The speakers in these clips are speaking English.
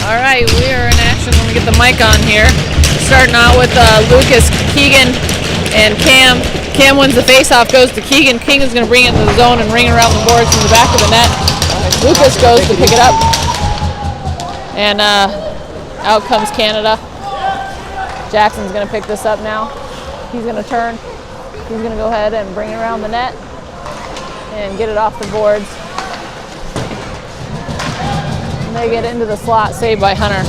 All right, we are in action. Let me get the mic on here. Starting out with Lucas, Keegan, and Cam. Cam wins the face-off, goes to Keegan. Keegan's going to bring it into the zone and ring it around the boards from the back of the net. Lucas goes to pick it up. And out comes Canada. Jackson's going to pick this up now. He's going to turn. He's going to go ahead and bring it around the net and get it off the boards. And they get into the slot, saved by Hunter.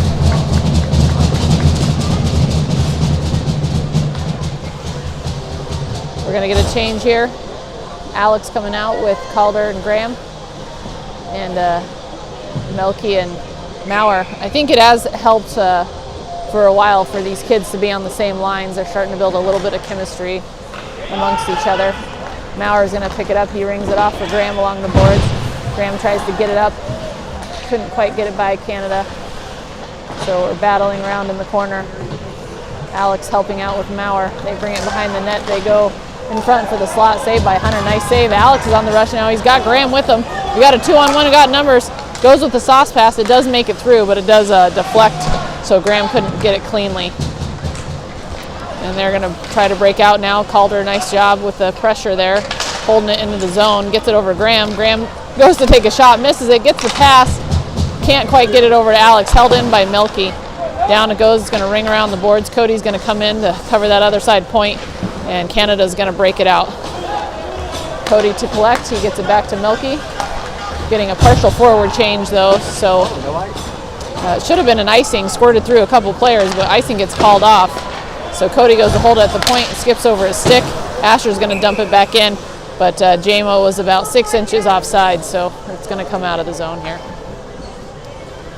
We're going to get a change here. Alex coming out with Calder and Graham. And Melky and Maurer. I think it has helped for a while for these kids to be on the same lines. They're starting to build a little bit of chemistry amongst each other. Maurer's going to pick it up. He rings it off for Graham along the boards. Graham tries to get it up. Couldn't quite get it by Canada. So we're battling around in the corner. Alex helping out with Maurer. They bring it behind the net. They go in front for the slot, saved by Hunter. Nice save. Alex is on the rush now. He's got Graham with him. We got a 2-on-1 who got numbers. Goes with the sauce pass. It does make it through, but it does deflect, so Graham couldn't get it cleanly. And they're going to try to break out now. Calder, nice job with the pressure there, holding it into the zone. Gets it over Graham. Graham goes to take a shot, misses it, gets the pass. Can't quite get it over to Alex. Held in by Melky. Down it goes. It's going to ring around the boards. Cody's going to come in to cover that other side point, and Canada's going to break it out. Cody to collect. He gets it back to Melky. Getting a partial forward change though, so it should have been an icing, squirted through a couple players, but icing gets called off. So Cody goes to hold it at the point, skips over his stick. Asher's going to dump it back in, but JMO was about 6 inches offside, so it's going to come out of the zone here.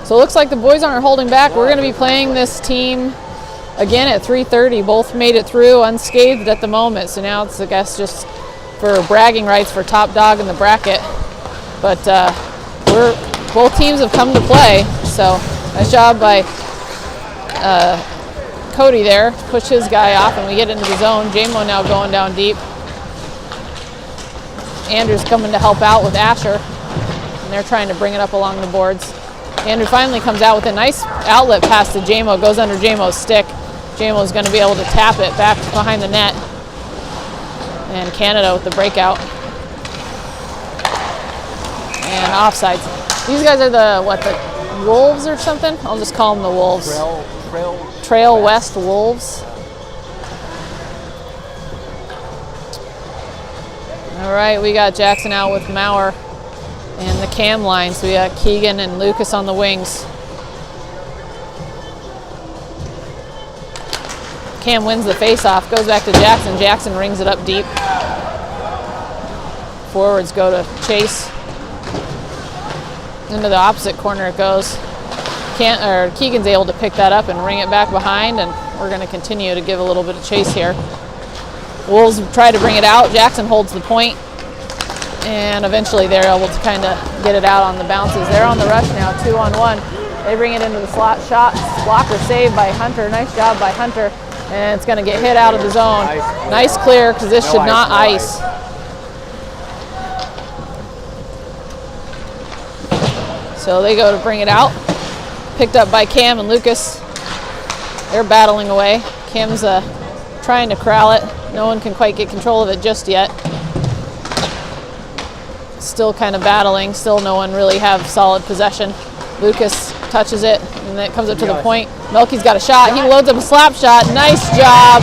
So it looks like the boys aren't holding back. We're going to be playing this team again at 3:30. Both made it through unscathed at the moment, so now it's, I guess, just for bragging rights for top dog in the bracket. But both teams have come to play, so nice job by Cody there to push his guy off, and we get into the zone. JMO now going down deep. Andrew's coming to help out with Asher, and they're trying to bring it up along the boards. Andrew finally comes out with a nice outlet pass to JMO, goes under JMO's stick. JMO's going to be able to tap it back behind the net. And Canada with the breakout. And offsides. These guys are the Wolves or something? I'll just call them the Wolves. Trail West Wolves. All right, we got Jackson out with Maurer and the cam line. So we got Keegan and Lucas on the wings. Cam wins the face-off, goes back to Jackson. Jackson rings it up deep. Forwards go to Chase. Into the opposite corner it goes. Keegan's able to pick that up and ring it back behind, and we're going to continue to give a little bit of chase here. Wolves try to bring it out. Jackson holds the point, and eventually they're able to kind of get it out on the bounces. They're on the rush now, 2-on-1. They bring it into the slot. Shot, blocker saved by Hunter. Nice job by Hunter, and it's going to get hit out of the zone. Nice clear, because this should not ice. So they go to bring it out. Picked up by Cam and Lucas. They're battling away. Cam's trying to corral it. No one can quite get control of it just yet. Still kind of battling. Still no one really have solid possession. Lucas touches it, and then it comes up to the point. Melky's got a shot. He loads up a slap shot. Nice job.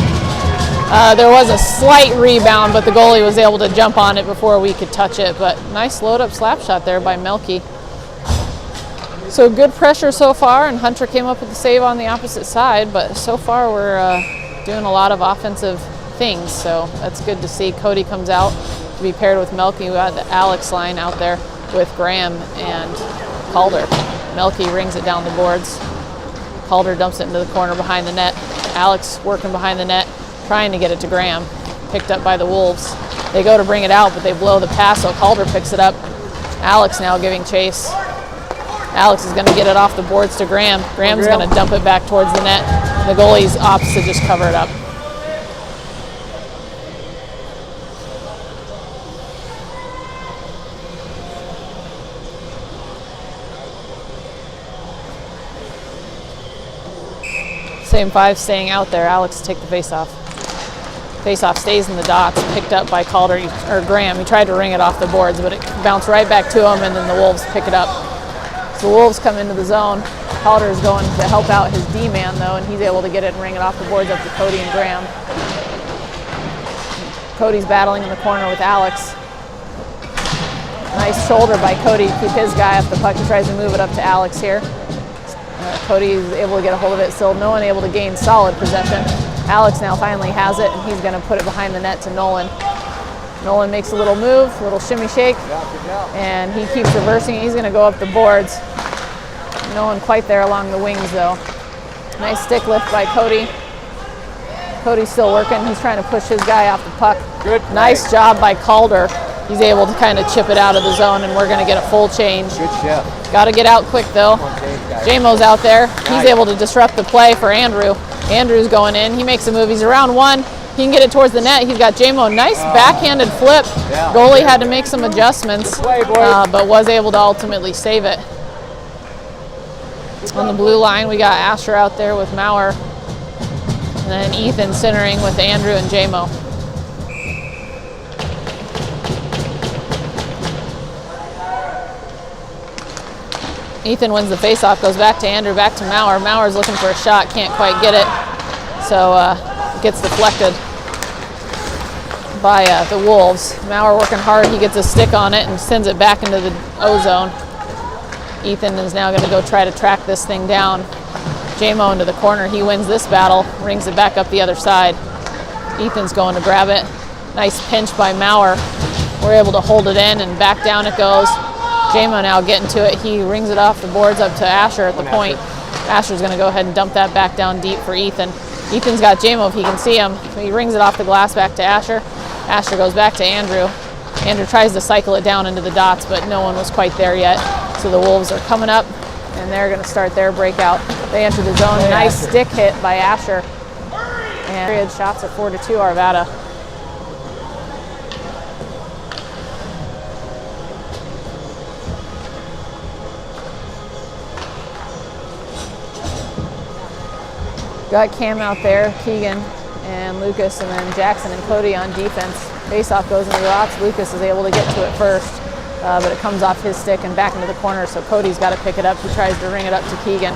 There was a slight rebound, but the goalie was able to jump on it before we could touch it. But nice load up slap shot there by Melky. So good pressure so far, and Hunter came up with the save on the opposite side, but so far we're doing a lot of offensive things, so that's good to see. Cody comes out to be paired with Melky. We got the Alex line out there with Graham and Calder. Melky rings it down the boards. Calder dumps it into the corner behind the net. Alex working behind the net, trying to get it to Graham. Picked up by the Wolves. They go to bring it out, but they blow the pass, so Calder picks it up. Alex now giving chase. Alex is going to get it off the boards to Graham. Graham's going to dump it back towards the net. The goalies opts to just cover it up. Same 5 staying out there. Alex take the face-off. Face-off stays in the dots, picked up by Calder, or Graham. He tried to ring it off the boards, but it bounced right back to him, and then the Wolves pick it up. So the Wolves come into the zone. Calder is going to help out his D-man, though, and he's able to get it and ring it off the boards up to Cody and Graham. Cody's battling in the corner with Alex. Nice shoulder by Cody to keep his guy off the puck. He tries to move it up to Alex here. Cody is able to get a hold of it. Still no one able to gain solid possession. Alex now finally has it, and he's going to put it behind the net to Nolan. Nolan makes a little move, a little shimmy shake, and he keeps reversing. He's going to go up the boards. No one quite there along the wings, though. Nice stick lift by Cody. Cody's still working. He's trying to push his guy off the puck. Good. Nice job by Calder. He's able to kind of chip it out of the zone, and we're going to get a full change. Good shot. Got to get out quick, though. Jamo's out there. He's able to disrupt the play for Andrew. Andrew's going in. He makes a move. He's around one. He can get it towards the net. He's got Jamo. Nice backhanded flip. Goalie had to make some adjustments, but was able to ultimately save it. On the blue line, we got Asher out there with Maurer. And then Ethan centering with Andrew and Jamo. Ethan wins the faceoff, goes back to Andrew, back to Maurer. Maurer's looking for a shot, can't quite get it. So gets deflected by the Wolves. Maurer working hard, he gets a stick on it and sends it back into the O-zone. Ethan is now gonna go try to track this thing down. Jamo into the corner, he wins this battle, rings it back up the other side. Ethan's going to grab it. Nice pinch by Maurer. We're able to hold it in and back down it goes. Jamo now getting to it. He rings it off the boards up to Asher at the point. Asher's going to go ahead and dump that back down deep for Ethan. Ethan's got Jamo if he can see him. So he rings it off the glass back to Asher. Asher goes back to Andrew. Andrew tries to cycle it down into the dots, but no one was quite there yet. So the Wolves are coming up, and they're going to start their breakout. They enter the zone. Nice stick hit by Asher. And period shots at 4-2 Arvada. Got Cam out there, Keegan and Lucas, and then Jackson and Cody on defense. Faceoff goes into the dots. Lucas is able to get to it first, but it comes off his stick and back into the corner, so Cody's got to pick it up. He tries to ring it up to Keegan,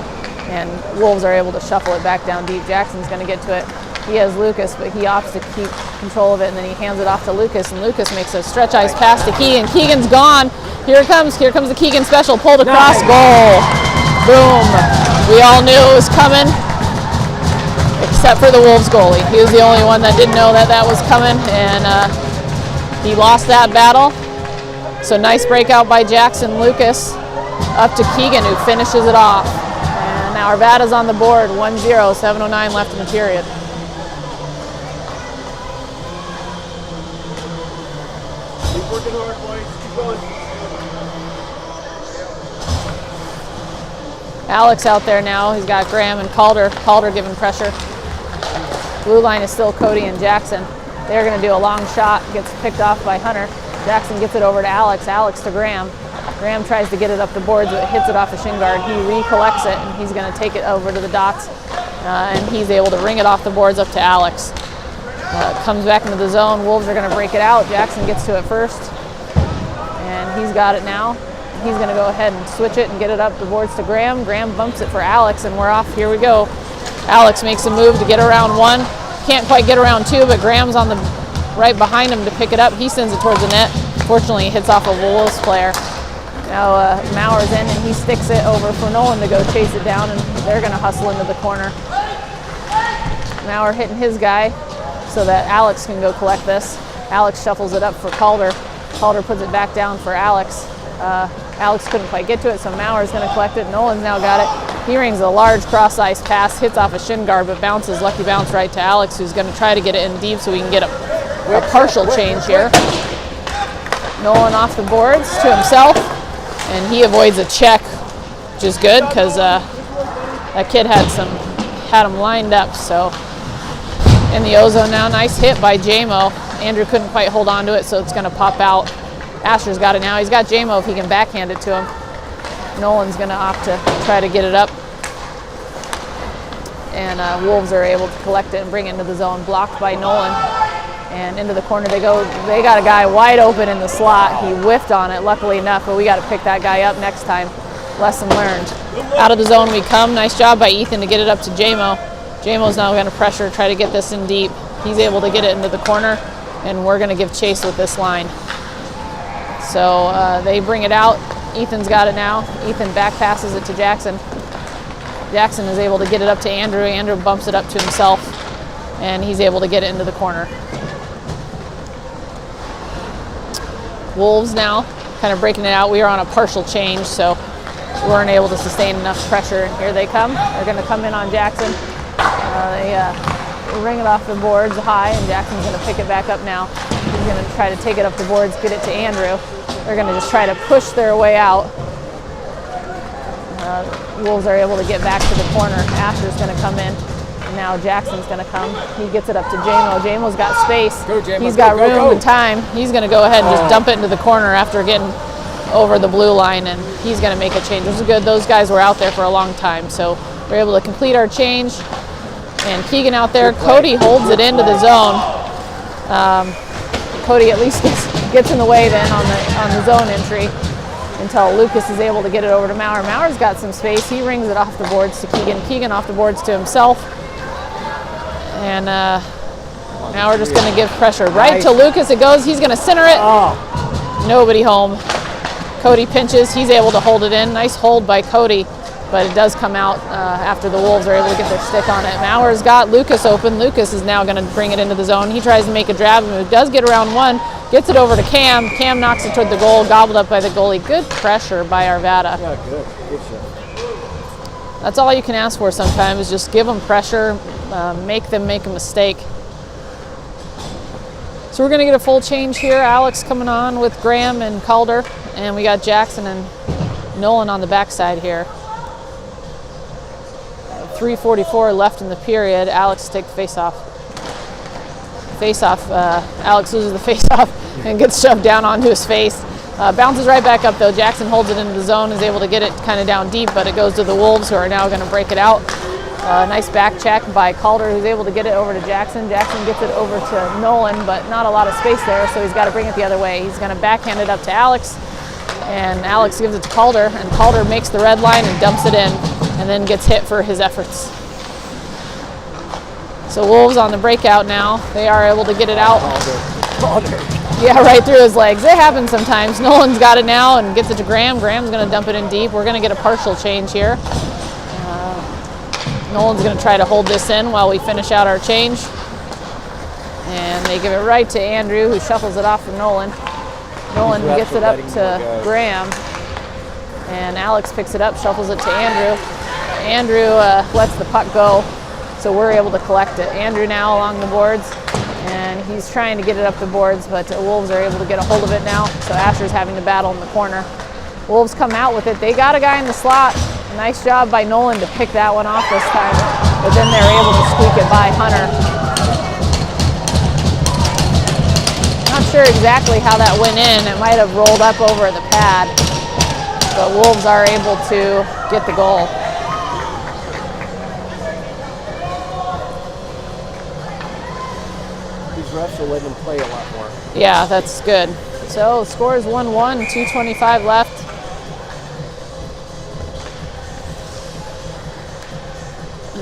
and Wolves are able to shuffle it back down deep. Jackson's going to get to it. He has Lucas, but he opts to keep control of it, and then he hands it off to Lucas, and Lucas makes a stretch ice pass to Keegan. Keegan's gone. Here it comes. Here comes the Keegan special. Pulled across. Goal. Boom. We all knew it was coming, except for the Wolves goalie. He was the only one that didn't know that that was coming, and he lost that battle. So nice breakout by Jackson Lucas up to Keegan, who finishes it off. And now Arvada's on the board, 1-0, 7:09 left in the period. Keep working hard, boys. Keep going. Alex out there now. He's got Graham and Calder. Calder giving pressure. Blue line is still Cody and Jackson. They're going to do a long shot. Gets picked off by Hunter. Jackson gets it over to Alex. Alex to Graham. Graham tries to get it up the boards, but hits it off the shin guard. He recollects it, and he's going to take it over to the dots. And he's able to ring it off the boards up to Alex. Comes back into the zone. Wolves are going to break it out. Jackson gets to it first, and he's got it now. He's going to go ahead and switch it and get it up the boards to Graham. Graham bumps it for Alex, and we're off. Here we go. Alex makes a move to get around one. Can't quite get around two, but Graham's on the right behind him to pick it up. He sends it towards the net. Fortunately, it hits off a Wolves player. Now Maurer's in, and he sticks it over for Nolan to go chase it down, and they're going to hustle into the corner. Maurer hitting his guy so that Alex can go collect this. Alex shuffles it up for Calder. Calder puts it back down for Alex. Alex couldn't quite get to it, so Maurer's going to collect it. Nolan's now got it. He rings a large cross-ice pass, hits off a shin guard, but bounces, lucky bounce right to Alex, who's going to try to get it in deep so we can get a partial change here. Nolan off the boards to himself, and he avoids a check, which is good because that kid had him lined up. So in the O-zone now, nice hit by Jamo. Andrew couldn't quite hold on to it, so it's going to pop out. Asher's got it now. He's got Jamo if he can backhand it to him. Nolan's going to opt to try to get it up. and Wolves are able to collect it and bring it into the zone, blocked by Nolan. And into the corner they go. They got a guy wide open in the slot. He whiffed on it, luckily enough, but we got to pick that guy up next time. Lesson learned. Out of the zone we come. Nice job by Ethan to get it up to J-Mo. J-Mo's now going to pressure, try to get this in deep. He's able to get it into the corner, and we're going to give chase with this line. So they bring it out. Ethan's got it now. Ethan back passes it to Jackson. Jackson is able to get it up to Andrew. Andrew bumps it up to himself, and he's able to get it into the corner. Wolves now kind of breaking it out. We are on a partial change, so we weren't able to sustain enough pressure, and here they come. They're going to come in on Jackson. They ring it off the boards high, and Jackson's going to pick it back up now. He's going to try to take it up the boards, get it to Andrew. They're going to just try to push their way out. Wolves are able to get back to the corner. Asher's going to come in. And now Jackson's going to come. He gets it up to J-Mo. J-Mo's got space. Go, J-Mo. He's got room and time. He's going to go ahead and just dump it into the corner after getting over the blue line, and he's going to make a change. This is good. Those guys were out there for a long time, so we're able to complete our change. And Keegan out there. Cody holds it into the zone. Cody at least gets in the way then on the zone entry until Lucas is able to get it over to Maurer. Maurer's got some space. He rings it off the boards to Keegan. Keegan off the boards to himself. And now we're just going to give pressure right to Lucas. It goes. He's going to center it. Nobody home. Cody pinches. He's able to hold it in. Nice hold by Cody, but it does come out after the Wolves are able to get their stick on it. Maurer's got Lucas open. Lucas is now going to bring it into the zone. He tries to make a drab move. Does get around one. Gets it over to Cam. Cam knocks it toward the goal. Gobbled up by the goalie. Good pressure by Arvada. Yeah, good. Good shot. That's all you can ask for sometimes, is just give them pressure, make them make a mistake. So we're going to get a full change here. Alex coming on with Graham and Calder, and we got Jackson and Nolan on the backside here. 3:44 left in the period. Alex take the face-off. Alex loses the face-off and gets shoved down onto his face. Bounces right back up though. Jackson holds it into the zone, is able to get it kind of down deep, but it goes to the Wolves, who are now going to break it out. Nice back check by Calder, who's able to get it over to Jackson. Jackson gets it over to Nolan, but not a lot of space there, so he's got to bring it the other way. He's going to backhand it up to Alex, and Alex gives it to Calder, and Calder makes the red line and dumps it in, and then gets hit for his efforts. So Wolves on the breakout now. They are able to get it out. Yeah, right through his legs. It happens sometimes. Nolan's got it now and gets it to Graham. Graham's going to dump it in deep. We're going to get a partial change here. Nolan's going to try to hold this in while we finish out our change. And they give it right to Andrew, who shuffles it off from Nolan. Nolan gets it up to Graham. And Alex picks it up, shuffles it to Andrew. Andrew lets the puck go, so we're able to collect it. Andrew now along the boards, and he's trying to get it up the boards, but the Wolves are able to get a hold of it now, so Asher's having to battle in the corner. Wolves come out with it. They got a guy in the slot. Nice job by Nolan to pick that one off this time, but then they're able to squeak it by Hunter. Not sure exactly how that went in. It might have rolled up over the pad, but Wolves are able to get the goal. Refs will let them play a lot more. Yeah, that's good. So score is 1-1, 2:25 left.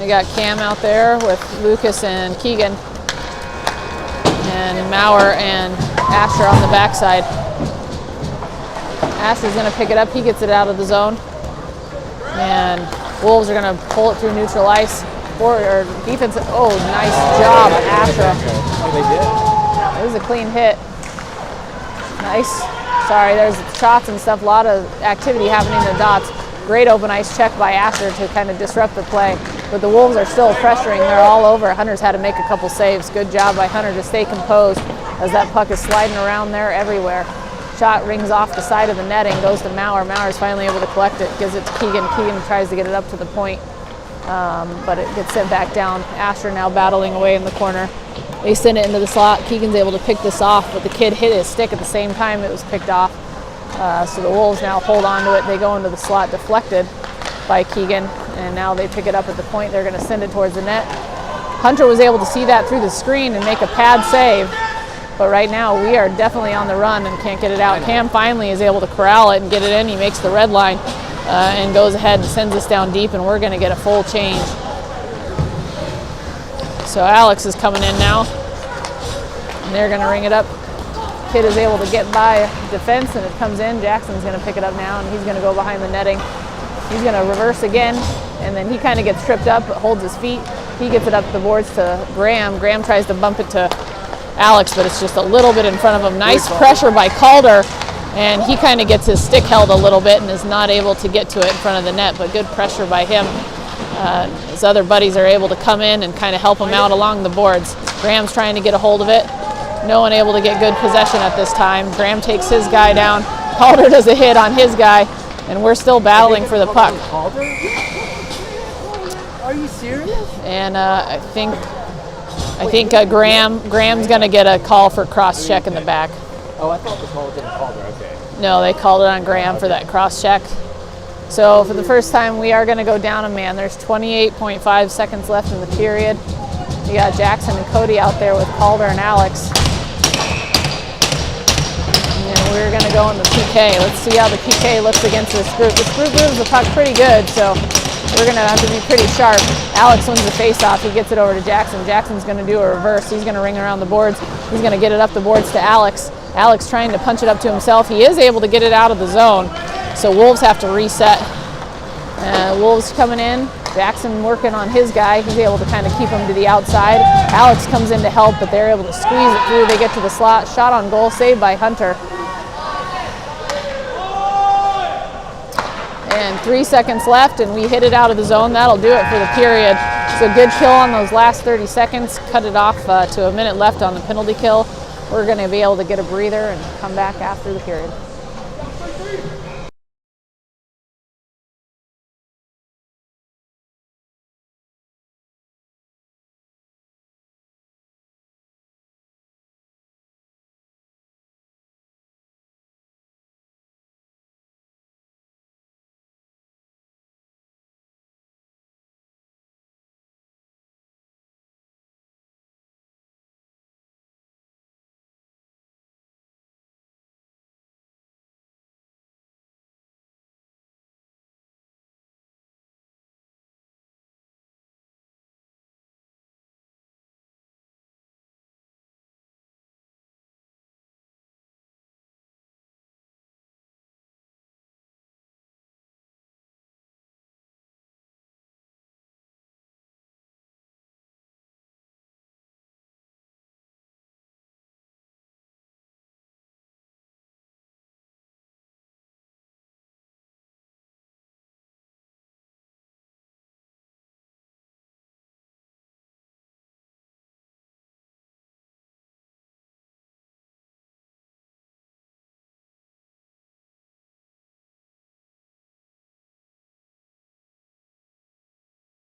We got Cam out there with Lucas and Keegan, and Maurer and Asher on the backside. Asher's going to pick it up. He gets it out of the zone, and Wolves are going to pull it through neutral ice. Or defense. Oh, nice job, Asher. Oh, they did? It was a clean hit. Nice. Sorry, there's shots and stuff. A lot of activity happening in the dots. Great open ice check by Asher to kind of disrupt the play. But the Wolves are still pressuring. They're all over. Hunter's had to make a couple saves. Good job by Hunter to stay composed as that puck is sliding around there everywhere. Shot rings off the side of the netting, goes to Maurer. Maurer's finally able to collect it, gives it to Keegan. Keegan tries to get it up to the point. But it gets sent back down. Asher now battling away in the corner. They send it into the slot. Keegan's able to pick this off, but the kid hit his stick at the same time it was picked off. So the Wolves now hold on to it. They go into the slot deflected. by Keegan, and now they pick it up at the point. They're going to send it towards the net. Hunter was able to see that through the screen and make a pad save, but right now we are definitely on the run and can't get it out. Cam finally is able to corral it and get it in. He makes the red line and goes ahead and sends us down deep, and we're going to get a full change. So Alex is coming in now, and they're going to ring it up. Kid is able to get by defense, and it comes in. Jackson's going to pick it up now, and he's going to go behind the netting. He's going to reverse again, and then he kind of gets tripped up, but holds his feet. He gets it up the boards to Graham. Graham tries to bump it to Alex, but it's just a little bit in front of him. Nice pressure by Calder, and he kind of gets his stick held a little bit and is not able to get to it in front of the net, but good pressure by him. His other buddies are able to come in and kind of help him out along the boards. Graham's trying to get a hold of it. No one able to get good possession at this time. Graham takes his guy down. Calder does a hit on his guy, and we're still battling for the puck. Calder? Are you serious? And I think Graham's going to get a call for cross check in the back. Oh, I thought the call was on Calder. Okay. No, they called it on Graham for that cross check. So for the first time, we are going to go down a man. There's 28.5 seconds left in the period. You got Jackson and Cody out there with Calder and Alex. And we're going to go in the PK. Let's see how the PK looks against this group. This group moves the puck pretty good, so we're going to have to be pretty sharp. Alex wins the faceoff. He gets it over to Jackson. Jackson's going to do a reverse. He's going to ring around the boards. He's going to get it up the boards to Alex. Alex trying to punch it up to himself. He is able to get it out of the zone, so Wolves have to reset. Wolves coming in. Jackson working on his guy. He's able to kind of keep him to the outside. Alex comes in to help, but they're able to squeeze it through. They get to the slot. Shot on goal, saved by Hunter. And 3 seconds left, and we hit it out of the zone. That'll do it for the period. So good kill on those last 30 seconds. Cut it off to a minute left on the penalty kill. We're going to be able to get a breather and come back after the period.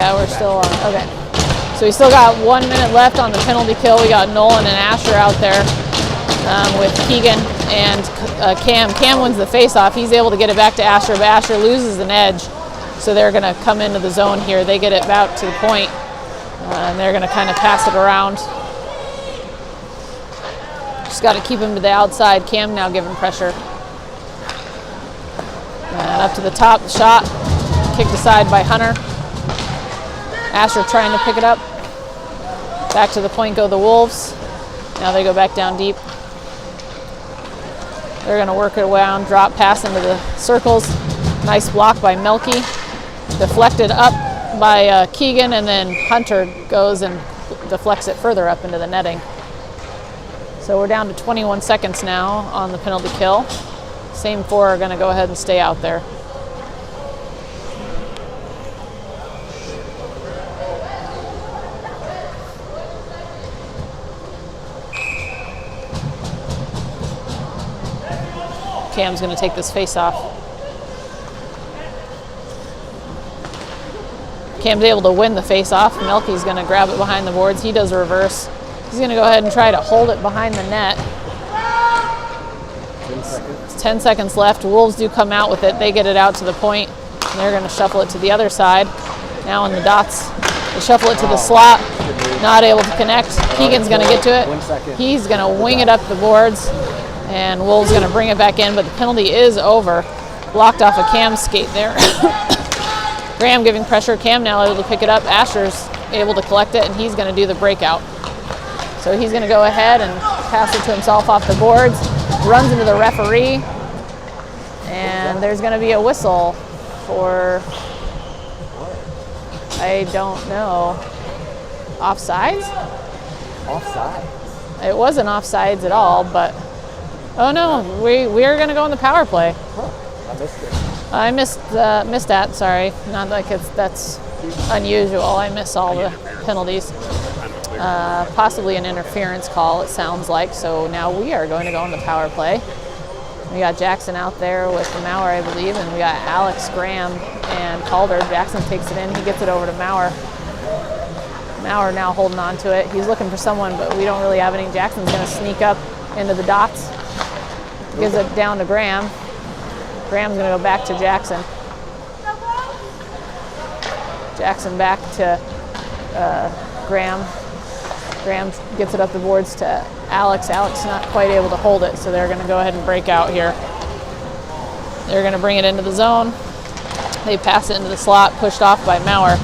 Yeah, we're still on. Okay. So we still got 1 minute left on the penalty kill. We got Nolan and Asher out there with Keegan and Cam. Cam wins the faceoff. He's able to get it back to Asher, but Asher loses an edge. So they're going to come into the zone here. They get it back to the point, and they're going to kind of pass it around. Just got to keep him to the outside. Cam now giving pressure. And up to the top, the shot. Kicked aside by Hunter. Asher trying to pick it up. Back to the point go the Wolves. Now they go back down deep. They're going to work it around, drop pass into the circles. Nice block by Melky. Deflected up by Keegan, and then Hunter goes and deflects it further up into the netting. So we're down to 21 seconds now on the penalty kill. Same four are going to go ahead and stay out there. Cam's going to take this face off. Cam's able to win the face off. Melky's going to grab it behind the boards. He does a reverse. He's going to go ahead and try to hold it behind the net. 10 seconds. 10 seconds left. Wolves do come out with it. They get it out to the point. They're going to shuffle it to the other side. Now in the dots, they shuffle it to the slot. Not able to connect. Keegan's going to get to it. He's going to wing it up the boards, and Wolves going to bring it back in, but the penalty is over. Blocked off a Cam's skate there. Graham giving pressure. Cam now able to pick it up. Asher's able to collect it, and he's going to do the breakout. So he's going to go ahead and pass it to himself off the boards. Runs into the referee, and there's going to be a whistle for, I don't know, offsides? Offside? It wasn't offsides at all, but oh no, we're going to go in the power play. I missed it. I missed that. Sorry, not like that's unusual. I miss all the penalties. Possibly an interference call, it sounds like. So now we are going to go in the power play. We got Jackson out there with Maurer, I believe, and we got Alex, Graham, and Calder. Jackson takes it in. He gets it over to Maurer. Maurer now holding on to it. He's looking for someone, but we don't really have any. Jackson's going to sneak up into the dots. Gives it down to Graham. Graham's going to go back to Jackson. Jackson back to Graham. Graham gets it up the boards to Alex. Alex not quite able to hold it, so they're going to go ahead and break out here. They're going to bring it into the zone. They pass it into the slot, pushed off by Maurer.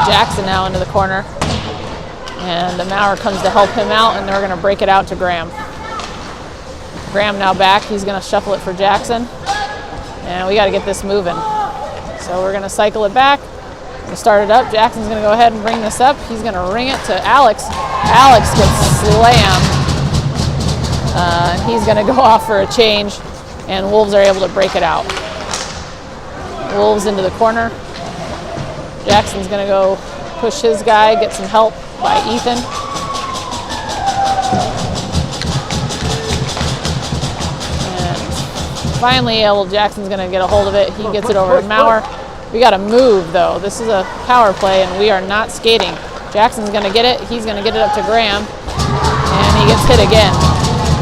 Jackson now into the corner. And the Maurer comes to help him out, and they're going to break it out to Graham. Graham now back. He's going to shuffle it for Jackson. And we got to get this moving. So we're going to cycle it back. We'll start it up. Jackson's going to go ahead and bring this up. He's going to ring it to Alex. Alex gets slammed. And he's going to go off for a change. And Wolves are able to break it out. Wolves into the corner. Jackson's going to go push his guy, get some help by Ethan. And finally, Jackson's going to get a hold of it. He gets it over to Maurer. We got to move, though. This is a power play, and we are not skating. Jackson's going to get it. He's going to get it up to Graham, and he gets hit again.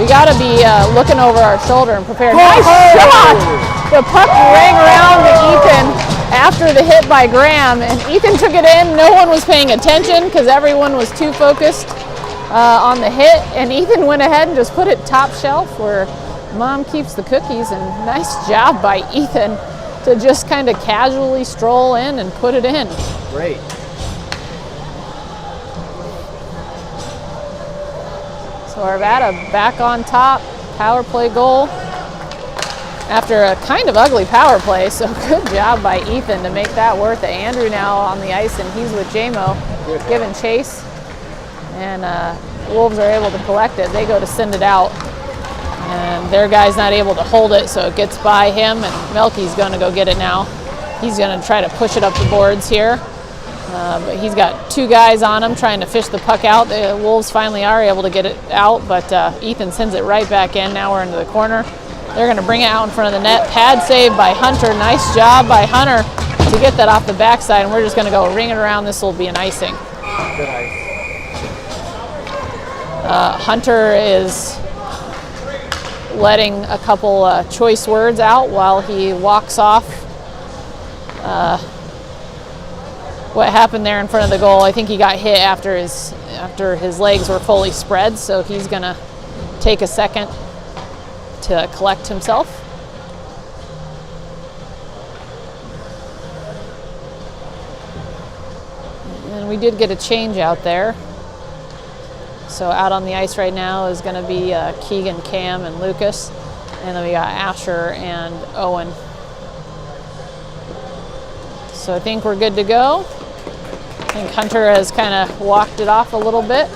We got to be looking over our shoulder and prepared. Nice shot! The puck rang around to Ethan after the hit by Graham, and Ethan took it in. No one was paying attention because everyone was too focused on the hit, and Ethan went ahead and just put it top shelf where Mom keeps the cookies, and nice job by Ethan to just kind of casually stroll in and put it in. Great. So Arvada back on top, power play goal. After a kind of ugly power play, so good job by Ethan to make that worth it. Andrew now on the ice, and he's with JMO, giving chase. And Wolves are able to collect it. They go to send it out. And their guy's not able to hold it, so it gets by him, and Melky's going to go get it now. He's going to try to push it up the boards here. But he's got two guys on him trying to fish the puck out. The Wolves finally are able to get it out, but Ethan sends it right back in. Now we're into the corner. They're going to bring it out in front of the net. Pad save by Hunter. Nice job by Hunter to get that off the backside, and we're just going to go ring it around. This will be an icing. Good ice. Hunter is letting a couple choice words out while he walks off. What happened there in front of the goal, I think he got hit after his legs were fully spread, so he's going to take a second to collect himself. And we did get a change out there. So out on the ice right now is going to be Keegan, Cam, and Lucas. And then we got Asher and Owen. So I think we're good to go. I think Hunter has kind of walked it off a little bit.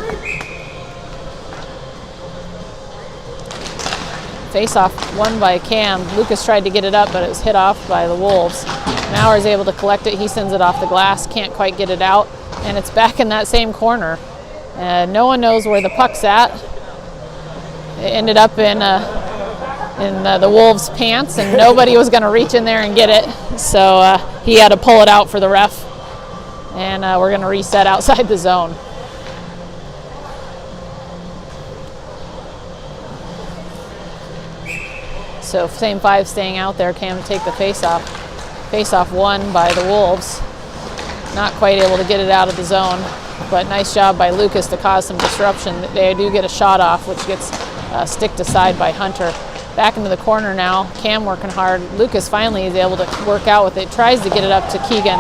Face-off won by Cam. Lucas tried to get it up, but it was hit off by the Wolves. Maurer is able to collect it. He sends it off the glass. Can't quite get it out. And it's back in that same corner. No one knows where the puck's at. It ended up in the Wolves' pants, and nobody was going to reach in there and get it. So he had to pull it out for the ref. And we're going to reset outside the zone. So same five staying out there. Cam to take the face off. Face-off won by the Wolves. Not quite able to get it out of the zone, but nice job by Lucas to cause some disruption. They do get a shot off, which gets sticked aside by Hunter. Back into the corner now, Cam working hard. Lucas finally is able to work out with it, tries to get it up to Keegan,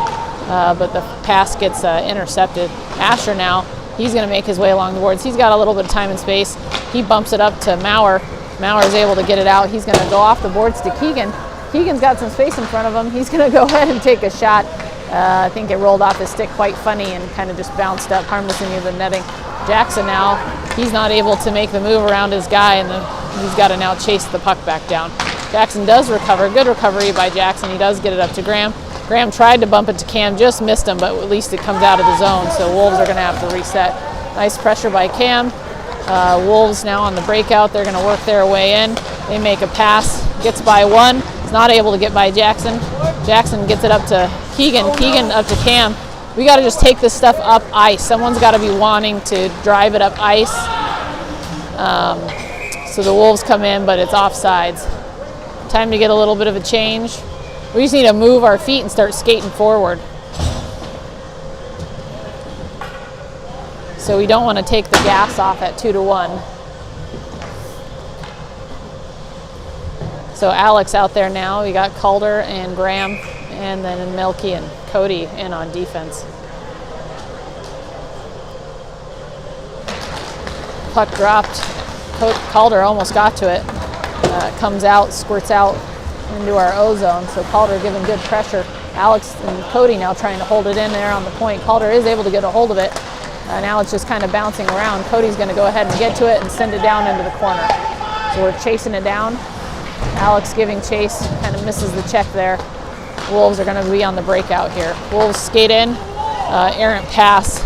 but the pass gets intercepted. Asher now, he's gonna make his way along the boards. He's got a little bit of time and space. He bumps it up to Maurer. Maurer is able to get it out. He's gonna go off the boards to Keegan. Keegan's got some space in front of him. He's gonna go ahead and take a shot. I think it rolled off his stick quite funny and kind of just bounced up harmless into the netting. Jackson now, he's not able to make the move around his guy, and he's got to now chase the puck back down. Jackson does recover. Good recovery by Jackson. He does get it up to Graham. Graham tried to bump it to Cam, just missed him, but at least it comes out of the zone, so Wolves are going to have to reset. Nice pressure by Cam. Wolves now on the breakout. They're going to work their way in. They make a pass, gets by one. Is not able to get by Jackson. Jackson gets it up to Keegan. Keegan up to Cam. We got to just take this stuff up ice. Someone's got to be wanting to drive it up ice. So the Wolves come in, but it's offsides. Time to get a little bit of a change. We just need to move our feet and start skating forward. So we don't want to take the gas off at 2-1. So Alex out there now. We got Calder and Graham, and then Melky and Cody in on defense. Puck dropped. Calder almost got to it. Comes out, squirts out into our O zone. So Calder giving good pressure. Alex and Cody now trying to hold it in there on the point. Calder is able to get a hold of it. Now it's just kind of bouncing around. Cody's going to go ahead and get to it and send it down into the corner. So we're chasing it down. Alex giving chase, kind of misses the check there. Wolves are going to be on the breakout here. Wolves skate in, errant pass,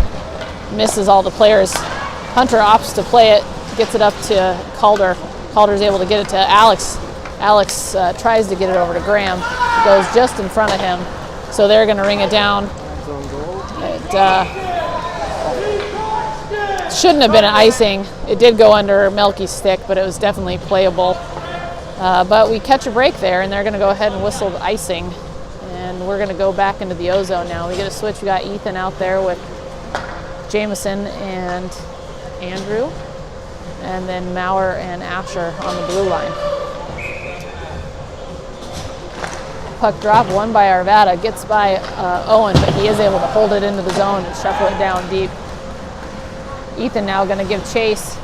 misses all the players. Hunter opts to play it, gets it up to Calder. Calder's able to get it to Alex. Alex tries to get it over to Graham. It goes just in front of him. So they're going to ring it down. It shouldn't have been an icing. It did go under Melky's stick, but it was definitely playable. But we catch a break there, and they're going to go ahead and whistle the icing. And we're going to go back into the O zone now. We get a switch. We got Ethan out there with Jameson and Andrew, and then Maurer and Asher on the blue line. Puck drop, won by Arvada, gets by Owen, but he is able to hold it into the zone and shuffle it down deep. Ethan now going to give chase,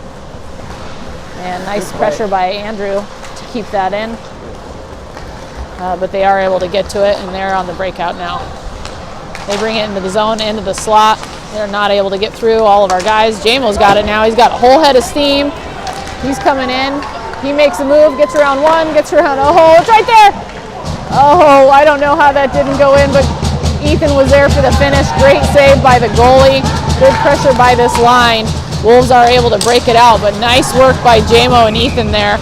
and nice pressure by Andrew to keep that in. But they are able to get to it, and they're on the breakout now. They bring it into the zone, into the slot. They're not able to get through all of our guys. Jamo's got it now. He's got a whole head of steam. He's coming in. He makes a move, gets around one, gets around, oh, it's right there. Oh, I don't know how that didn't go in, but Ethan was there for the finish. Great save by the goalie. Good pressure by this line. Wolves are able to break it out, but nice work by Jamo and Ethan there.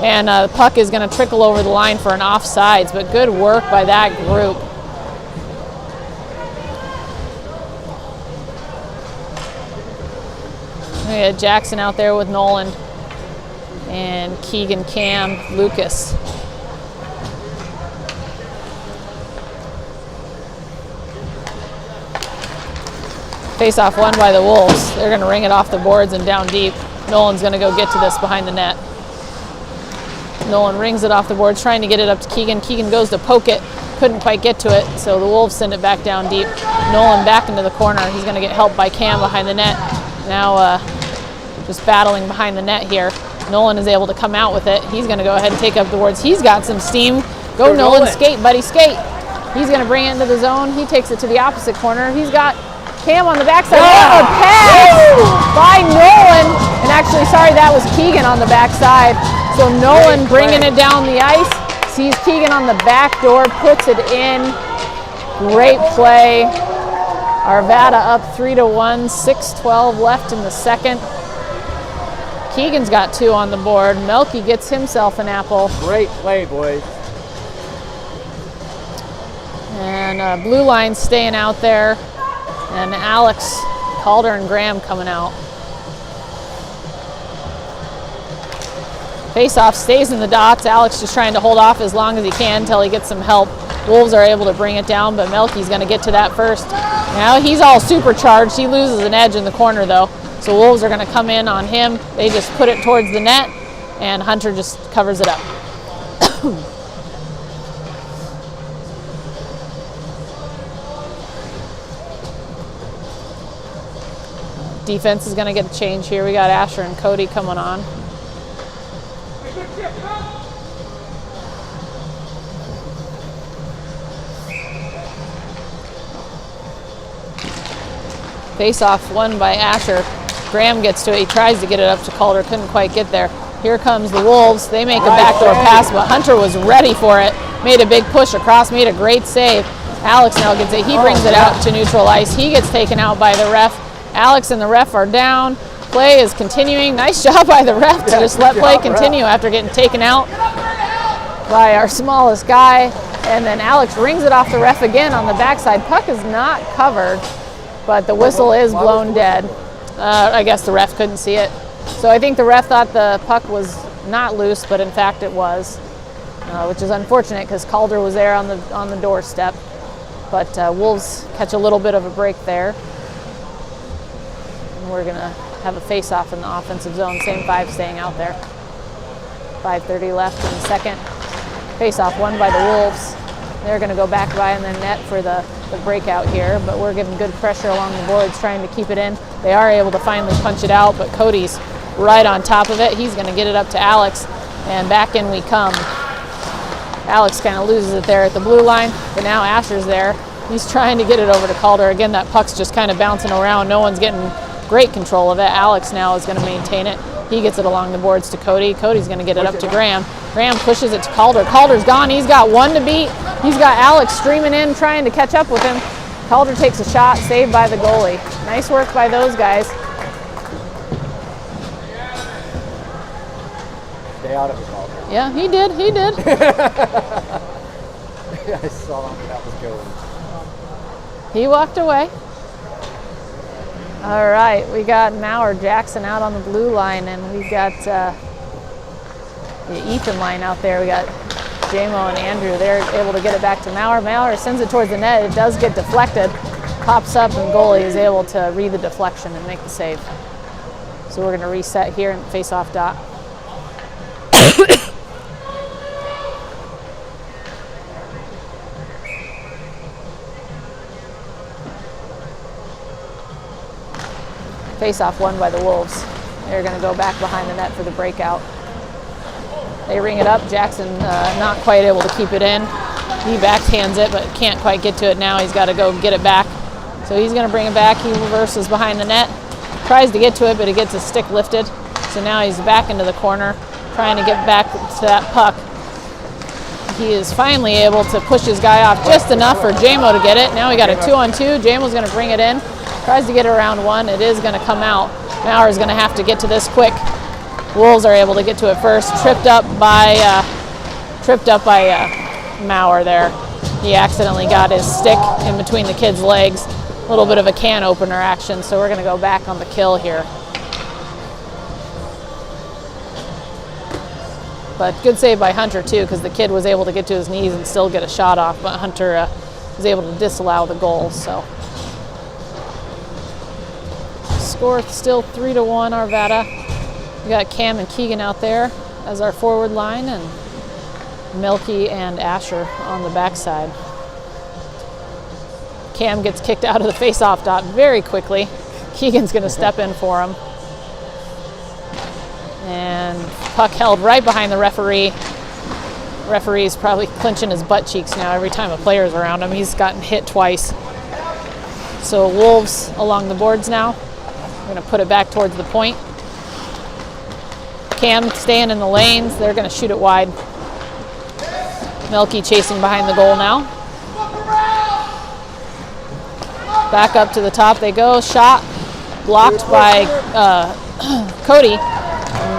And the puck is going to trickle over the line for an offsides, but good work by that group. We had Jackson out there with Nolan and Keegan, Cam, Lucas. Face-off won by the Wolves. They're going to ring it off the boards and down deep. Nolan's going to go get to this behind the net. Nolan rings it off the boards, trying to get it up to Keegan. Keegan goes to poke it, couldn't quite get to it, so the Wolves send it back down deep. Nolan back into the corner. He's going to get help by Cam behind the net. Now just battling behind the net here. Nolan is able to come out with it. He's going to go ahead and take up the boards. He's got some steam. Go Nolan, skate, buddy, skate. He's going to bring it into the zone. He takes it to the opposite corner. He's got Cam on the backside. What a pass by Nolan. And actually, sorry, that was Keegan on the backside. So Nolan bringing it down the ice. Sees Keegan on the back door, puts it in. Great play. Arvada up 3-1, 6:12 left in the second. Keegan's got 2 on the board. Melky gets himself an apple. Great play, boys. And blue line staying out there. And Alex, Calder, and Graham coming out. Face-off stays in the dots. Alex just trying to hold off as long as he can until he gets some help. Wolves are able to bring it down, but Melky's going to get to that first. Now he's all supercharged. He loses an edge in the corner, though. So Wolves are going to come in on him. They just put it towards the net, and Hunter just covers it up. Defense is going to get a change here. We got Asher and Cody coming on. Face-off won by Asher. Graham gets to it. He tries to get it up to Calder. Couldn't quite get there. Here comes the Wolves. They make a backdoor pass, but Hunter was ready for it. Made a big push across. Made a great save. Alex now gets it. He brings it out to neutral ice. He gets taken out by the ref. Alex and the ref are down. Play is continuing. Nice job by the ref to just let play continue after getting taken out by our smallest guy. And then Alex rings it off the ref again on the backside. Puck is not covered, but the whistle is blown dead. I guess the ref couldn't see it. So I think the ref thought the puck was not loose, but in fact it was, which is unfortunate because Calder was there on the doorstep. But Wolves catch a little bit of a break there. And we're going to have a face-off in the offensive zone. Same five staying out there. 5:30 left in the second. Face-off won by the Wolves. They're going to go back by and then net for the breakout here, but we're giving good pressure along the boards trying to keep it in. They are able to finally punch it out, but Cody's right on top of it. He's going to get it up to Alex, and back in we come. Alex kind of loses it there at the blue line, but now Asher's there. He's trying to get it over to Calder. Again, that puck's just kind of bouncing around. No one's getting great control of it. Alex now is going to maintain it. He gets it along the boards to Cody. Cody's going to get it up to Graham. Graham pushes it to Calder. Calder's gone. He's got one to beat. He's got Alex streaming in, trying to catch up with him. Calder takes a shot, saved by the goalie. Nice work by those guys. Stay out of it, Calder. Yeah, he did. He did. I saw that was going. He walked away. All right, we got Mauer Jackson out on the blue line, and we've got the Ethan line out there. We got J-Mo and Andrew. They're able to get it back to Mauer. Mauer sends it towards the net. It does get deflected. Pops up, and goalie is able to read the deflection and make the save. So we're going to reset here in the face-off dot. Face-off won by the Wolves. They're going to go back behind the net for the breakout. They ring it up. Jackson not quite able to keep it in. He backhands it, but can't quite get to it now. He's got to go get it back. So he's going to bring it back. He reverses behind the net. Tries to get to it, but it gets his stick lifted. So now he's back into the corner, trying to get back to that puck. He is finally able to push his guy off just enough for J-Mo to get it. Now we got a 2-on-2. J-Mo's going to bring it in. Tries to get it around one. It is going to come out. Mauer is going to have to get to this quick. Wolves are able to get to it first. Tripped up by Mauer there. He accidentally got his stick in between the kid's legs. A little bit of a can opener action, so we're going to go back on the kill here. But good save by Hunter too, because the kid was able to get to his knees and still get a shot off, but Hunter was able to disallow the goal. So score still 3-1 Arvada. We got Cam and Keegan out there as our forward line, and Melky and Asher on the backside. Cam gets kicked out of the face-off dot very quickly. Keegan's going to step in for him. And puck held right behind the referee. Referee's probably clenching his butt cheeks now every time a player's around him. He's gotten hit twice. So Wolves along the boards now. We're going to put it back towards the point. Cam staying in the lanes. They're going to shoot it wide. Melky chasing behind the goal now. Back up to the top they go. Shot blocked by Cody.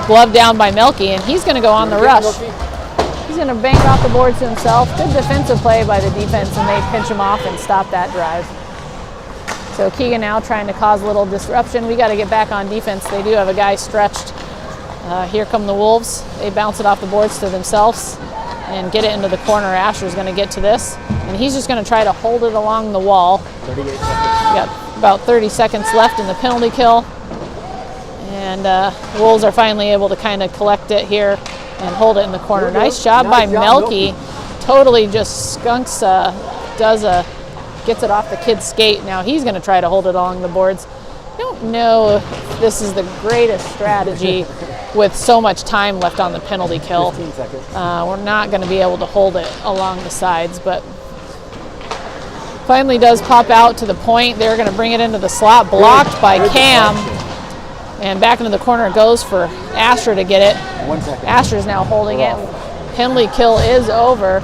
Glove down by Melky, and he's going to go on the rush. He's going to bang it off the boards to himself. Good defensive play by the defense, and they pinch him off and stop that drive. So Keegan now trying to cause a little disruption. We got to get back on defense. They do have a guy stretched. Here come the Wolves. They bounce it off the boards to themselves. and get it into the corner. Asher's going to get to this, and he's just going to try to hold it along the wall. 38 seconds. We got about 30 seconds left in the penalty kill, and Wolves are finally able to kind of collect it here and hold it in the corner. Nice job by Melky. Totally just skunks, gets it off the kid's skate. Now he's going to try to hold it along the boards. I don't know if this is the greatest strategy with so much time left on the penalty kill. 15 seconds. We're not going to be able to hold it along the sides, but finally does pop out to the point. They're going to bring it into the slot, blocked by Cam, and back into the corner it goes for Asher to get it. 1 second. Asher's now holding it. Penalty kill is over.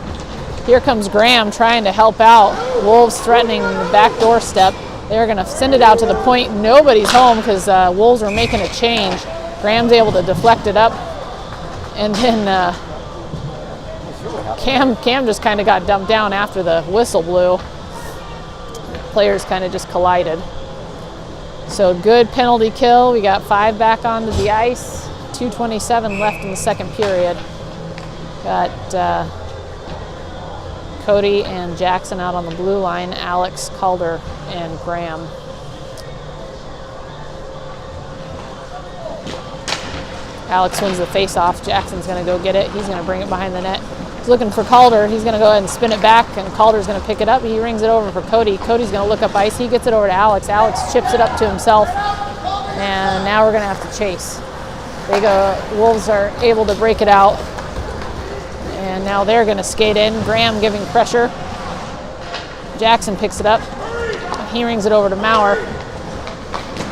Here comes Graham trying to help out. Wolves threatening the back doorstep. They're going to send it out to the point. Nobody's home because Wolves are making a change. Graham's able to deflect it up. And then Cam just kind of got dumped down after the whistle blew. Players kind of just collided. So good penalty kill. We got 5 back onto the ice. 2:27 left in the second period. Got Cody and Jackson out on the blue line, Alex, Calder, and Graham. Alex wins the face-off. Jackson's going to go get it. He's going to bring it behind the net. He's looking for Calder. He's going to go ahead and spin it back, and Calder's going to pick it up. He rings it over for Cody. Cody's going to look up ice. He gets it over to Alex. Alex chips it up to himself, and now we're going to have to chase. Wolves are able to break it out. And now they're going to skate in. Graham giving pressure. Jackson picks it up. He rings it over to Maurer.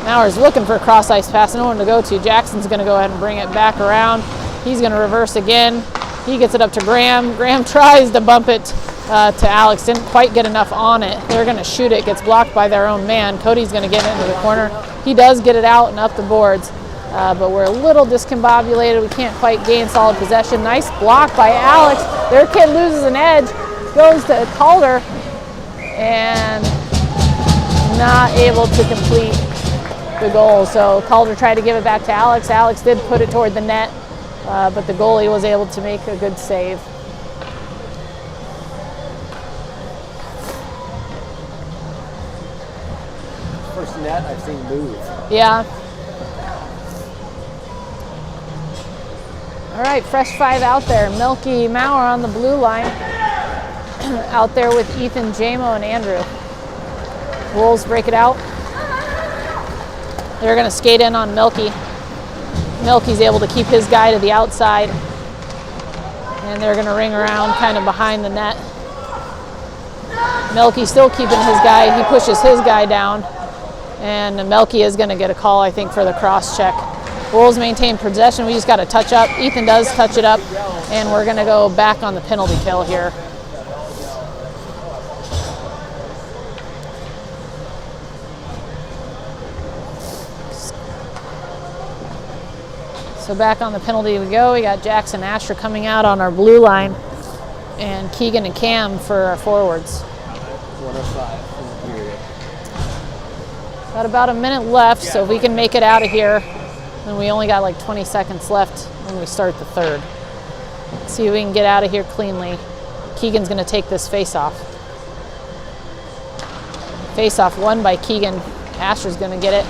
Maurer's looking for a cross ice pass, no one to go to. Jackson's going to go ahead and bring it back around. He's going to reverse again. He gets it up to Graham. Graham tries to bump it to Alex. Didn't quite get enough on it. They're going to shoot it. Gets blocked by their own man. Cody's going to get it into the corner. He does get it out and up the boards. But we're a little discombobulated. We can't quite gain solid possession. Nice block by Alex. Their kid loses an edge, goes to Calder, and not able to complete the goal. So Calder tried to give it back to Alex. Alex did put it toward the net, but the goalie was able to make a good save. First net I've seen move. Yeah. All right, fresh 5 out there. Melky Maurer on the blue line. Out there with Ethan, Jamo, and Andrew. Wolves break it out. They're going to skate in on Melky. Melky's able to keep his guy to the outside. And they're going to ring around kind of behind the net. Melky's still keeping his guy. He pushes his guy down. And Melky is going to get a call, I think, for the cross check. Wolves maintain possession. We just got to touch up. Ethan does touch it up, and we're going to go back on the penalty kill here. So back on the penalty we go. We got Jackson Asher coming out on our blue line, and Keegan and Cam for our forwards. 105 in the period. Got about a minute left, so if we can make it out of here. And we only got like 20 seconds left when we start the third. Let's see if we can get out of here cleanly. Keegan's going to take this face-off. Face-off won by Keegan. Asher's going to get it,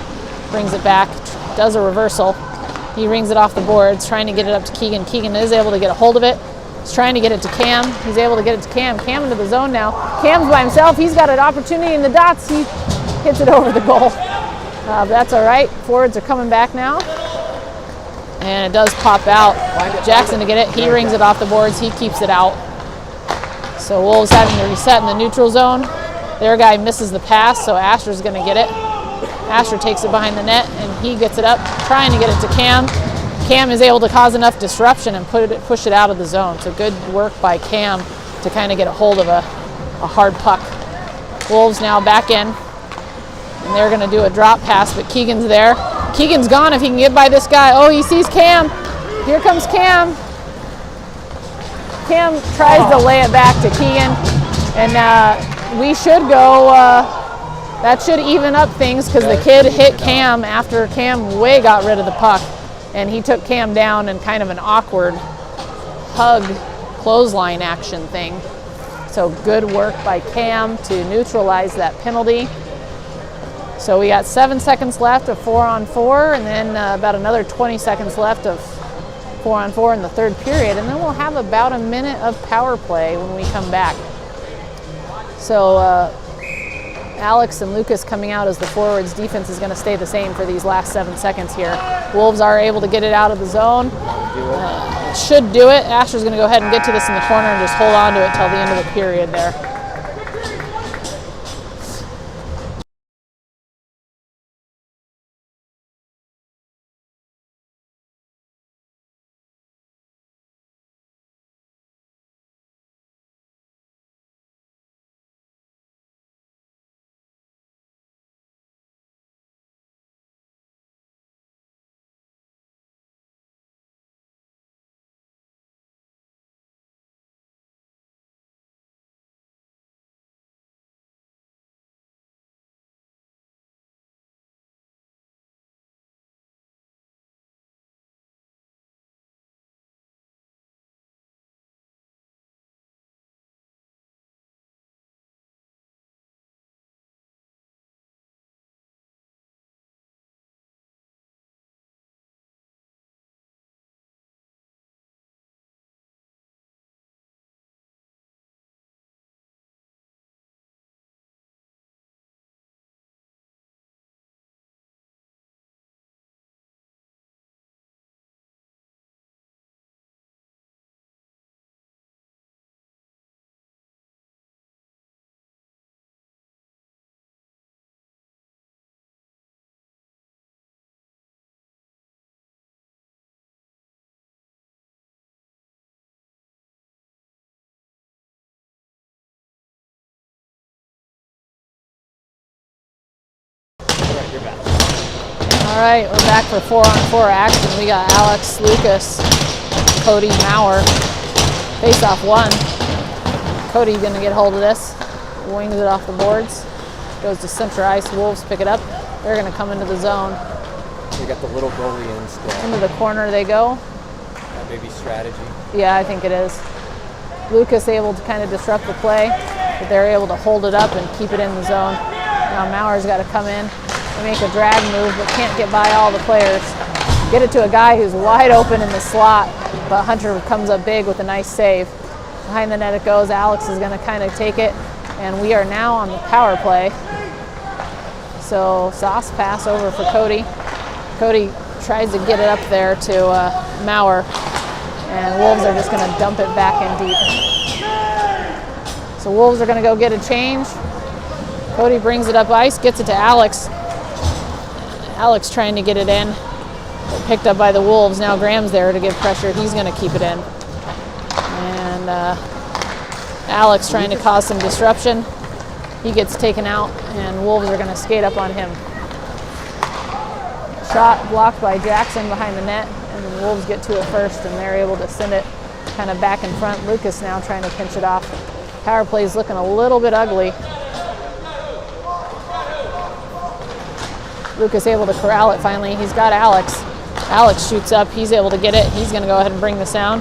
brings it back, does a reversal. He rings it off the boards, trying to get it up to Keegan. Keegan is able to get a hold of it. He's trying to get it to Cam. He's able to get it to Cam. Cam into the zone now. Cam's by himself. He's got an opportunity in the dots. He hits it over the goal. But that's all right. Forwards are coming back now. And it does pop out. Jackson to get it. He rings it off the boards. He keeps it out. So Wolves having to reset in the neutral zone. Their guy misses the pass, so Asher's going to get it. Asher takes it behind the net, and he gets it up, trying to get it to Cam. Cam is able to cause enough disruption and push it out of the zone. So good work by Cam to kind of get a hold of a hard puck. Wolves now back in, and they're going to do a drop pass, but Keegan's there. Keegan's gone if he can get by this guy. Oh, he sees Cam. Here comes Cam. Cam tries to lay it back to Keegan, and we should go, that should even up things because the kid hit Cam after Cam way got rid of the puck, and he took Cam down in kind of an awkward hug clothesline action thing. So good work by Cam to neutralize that penalty. So we got 7 seconds left of 4-on-4, and then about another 20 seconds left of 4-on-4 in the third period, and then we'll have about a minute of power play when we come back. So Alex and Lucas coming out as the forwards. Defense is going to stay the same for these last 7 seconds here. Wolves are able to get it out of the zone. Should do it. Asher's going to go ahead and get to this in the corner and just hold on to it till the end of the period there. All right, we're back for 4-on-4 action. We got Alex, Lucas, Cody, Maurer. Face-off one. Cody gonna get hold of this. Wings it off the boards. Goes to center ice. Wolves pick it up. They're gonna come into the zone. We got the little goalie in still. Into the corner they go. That may be strategy. Yeah, I think it is. Lucas able to kind of disrupt the play, but they're able to hold it up and keep it in the zone. Now Maurer's got to come in. They make a drag move, but can't get by all the players. Get it to a guy who's wide open in the slot, but Hunter comes up big with a nice save. Behind the net it goes. Alex is going to kind of take it, and we are now on the power play. So sauce pass over for Cody. Cody tries to get it up there to Maurer, and Wolves are just going to dump it back in deep. So Wolves are going to go get a change. Cody brings it up ice, gets it to Alex. Alex trying to get it in, but picked up by the Wolves. Now Graham's there to give pressure. He's going to keep it in. And Alex trying to cause some disruption. He gets taken out, and Wolves are going to skate up on him. Shot blocked by Jackson behind the net, and the Wolves get to it first, and they're able to send it kind of back in front. Lucas now trying to pinch it off. Power play's looking a little bit ugly. Lucas able to corral it finally. He's got Alex. Alex shoots up. He's able to get it. He's going to go ahead and bring this down.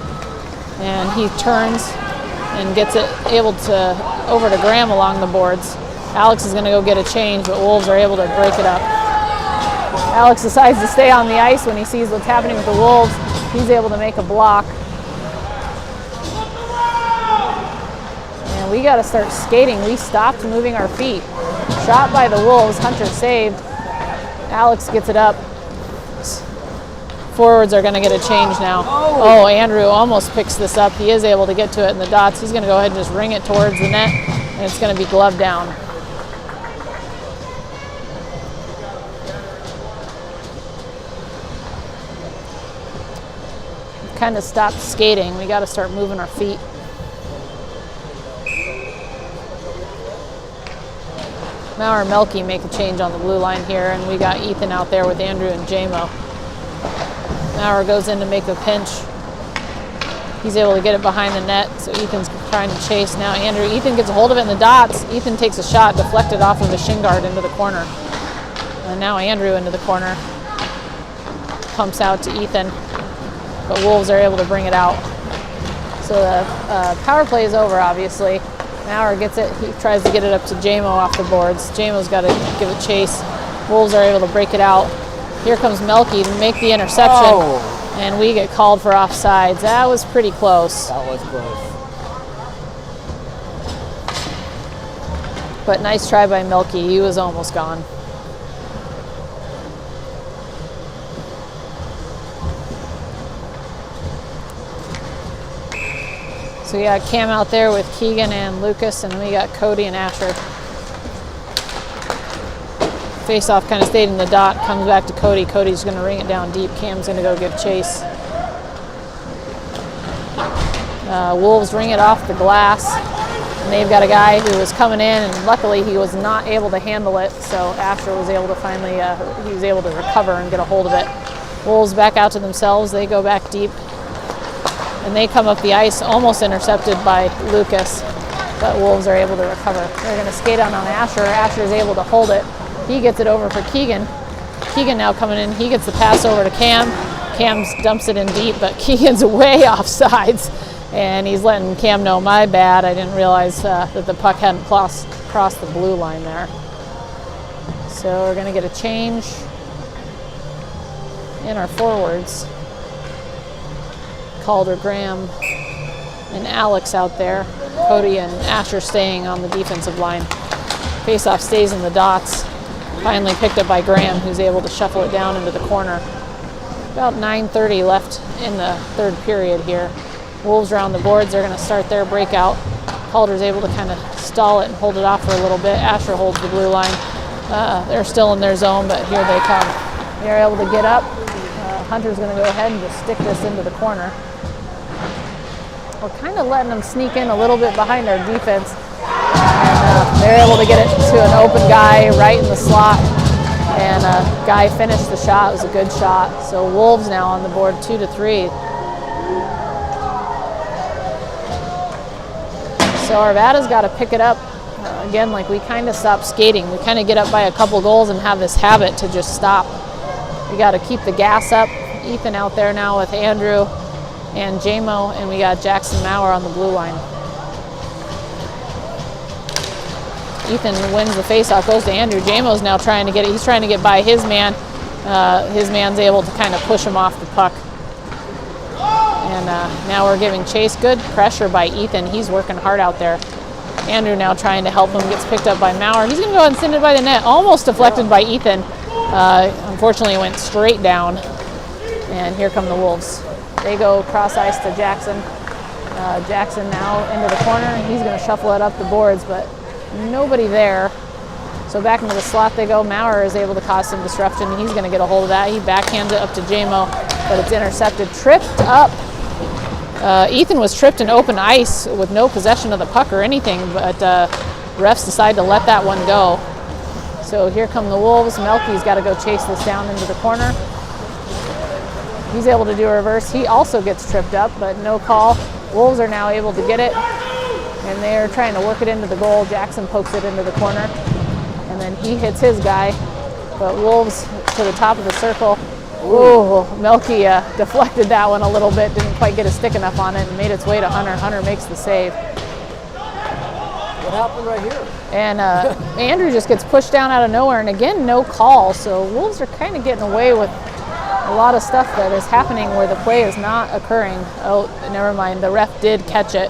And he turns and gets it able to over to Graham along the boards. Alex is going to go get a change, but Wolves are able to break it up. Alex decides to stay on the ice when he sees what's happening with the Wolves. He's able to make a block. And we got to start skating. We stopped moving our feet. Shot by the Wolves. Hunter saved. Alex gets it up. Forwards are going to get a change now. Oh, Andrew almost picks this up. He is able to get to it in the dots. He's going to go ahead and just ring it towards the net, and it's going to be gloved down. We've kind of stopped skating. We got to start moving our feet. Maurer and Melky make a change on the blue line here, and we got Ethan out there with Andrew and J-Mo. Maurer goes in to make a pinch. He's able to get it behind the net, so Ethan's trying to chase. Now Ethan gets a hold of it in the dots. Ethan takes a shot, deflected off of the shin guard into the corner. And now Andrew into the corner. Pumps out to Ethan, but Wolves are able to bring it out. So the power play is over, obviously. Maurer gets it. He tries to get it up to JMO off the boards. JMO's got to give it chase. Wolves are able to break it out. Here comes Melky to make the interception. Oh. And we get called for offsides. That was pretty close. That was close. But nice try by Melky. He was almost gone. So we got Cam out there with Keegan and Lucas, and we got Cody and Asher. Face-off kind of stayed in the dot, comes back to Cody. Cody's going to ring it down deep. Cam's going to go give chase. Wolves ring it off the glass, and they've got a guy who was coming in, and luckily he was not able to handle it, so Asher was able to finally, he was able to recover and get a hold of it. Wolves back out to themselves. They go back deep, and they come up the ice, almost intercepted by Lucas, but Wolves are able to recover. They're going to skate on Asher. Asher is able to hold it. He gets it over for Keegan. Keegan now coming in. He gets the pass over to Cam. Cam dumps it in deep, but Keegan's way off sides, and he's letting Cam know, my bad. I didn't realize that the puck hadn't crossed the blue line there. So we're going to get a change in our forwards. Calder, Graham, and Alex out there. Cody and Asher staying on the defensive line. Faceoff stays in the dots. Finally picked up by Graham, who's able to shuffle it down into the corner. About 9:30 left in the third period here. Wolves are on the boards. They're going to start their breakout. Calder's able to kind of stall it and hold it off for a little bit. Asher holds the blue line. They're still in their zone, but here they come. They're able to get up. Hunter's going to go ahead and just stick this into the corner. We're kind of letting them sneak in a little bit behind our defense. And they're able to get it to an open guy right in the slot. And guy finished the shot. It was a good shot. So Wolves now on the board 2-3. So Arvada's got to pick it up. Again, like we kind of stopped skating. We kind of get up by a couple goals and have this habit to just stop. We got to keep the gas up. Ethan out there now with Andrew and JMO, and we got Jackson Maurer on the blue line. Ethan wins the faceoff, goes to Andrew. JMO's now trying to get it. He's trying to get by his man. His man's able to kind of push him off the puck. And now we're giving chase. Good pressure by Ethan. He's working hard out there. Andrew now trying to help him. Gets picked up by Maurer. He's going to go ahead and send it by the net. Almost deflected by Ethan. Unfortunately, it went straight down. And here come the Wolves. They go cross ice to Jackson. Jackson now into the corner. He's going to shuffle it up the boards, but nobody there. So back into the slot they go. Maurer is able to cause some disruption. He's going to get a hold of that. He backhands it up to JMO, but it's intercepted. Tripped up. Ethan was tripped in open ice with no possession of the puck or anything, but refs decide to let that one go. So here come the Wolves. Melky's got to go chase this down into the corner. He's able to do a reverse. He also gets tripped up, but no call. Wolves are now able to get it, and they're trying to work it into the goal. Jackson pokes it into the corner, and then he hits his guy. But Wolves to the top of the circle. Ooh, Melky deflected that one a little bit, didn't quite get a stick enough on it, and made its way to Hunter. Hunter makes the save. What happened right here? And Andrew just gets pushed down out of nowhere, and again, no call. So Wolves are kind of getting away with a lot of stuff that is happening where the play is not occurring. Oh, never mind. The ref did catch it,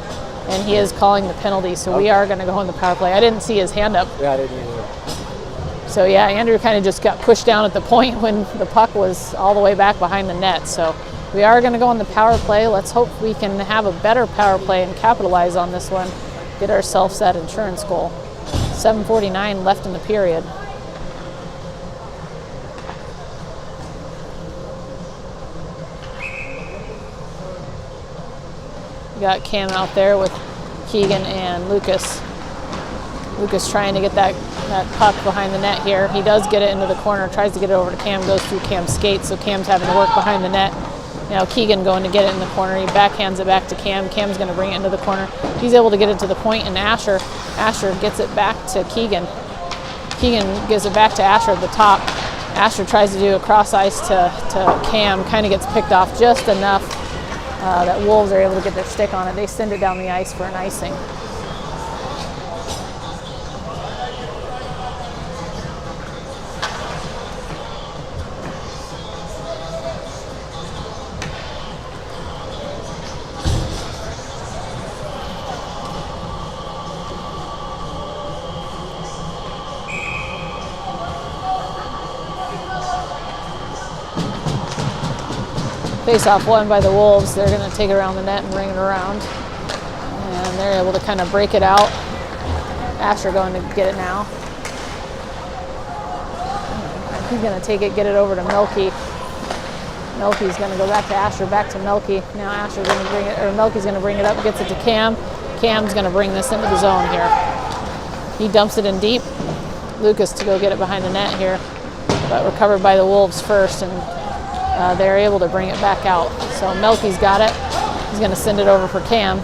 and he is calling the penalty. So we are going to go in the power play. I didn't see his hand up. Yeah, I didn't either. So yeah, Andrew kind of just got pushed down at the point when the puck was all the way back behind the net. So we are going to go in the power play. Let's hope we can have a better power play and capitalize on this one. Get ourselves that insurance goal. 7:49 left in the period. We got Cam out there with Keegan and Lucas. Lucas trying to get that puck behind the net here. He does get it into the corner, tries to get it over to Cam, goes through Cam's skates, so Cam's having to work behind the net. Now Keegan going to get it in the corner. He backhands it back to Cam. Cam's going to bring it into the corner. He's able to get it to the point, and Asher gets it back to Keegan. Keegan gives it back to Asher at the top. Asher tries to do a cross ice to Cam, kind of gets picked off just enough. that Wolves are able to get their stick on it. They send it down the ice for an icing. Face-off won by the Wolves. They're going to take it around the net and bring it around. And they're able to kind of break it out. Asher going to get it now. He's going to take it, get it over to Melky. Melky's going to go back to Asher, back to Melky. Now Asher's going to bring it, or Melky's going to bring it up, gets it to Cam. Cam's going to bring this into the zone here. He dumps it in deep. Lucas to go get it behind the net here, but recovered by the Wolves first, and they're able to bring it back out. So Melky's got it. He's going to send it over for Cam.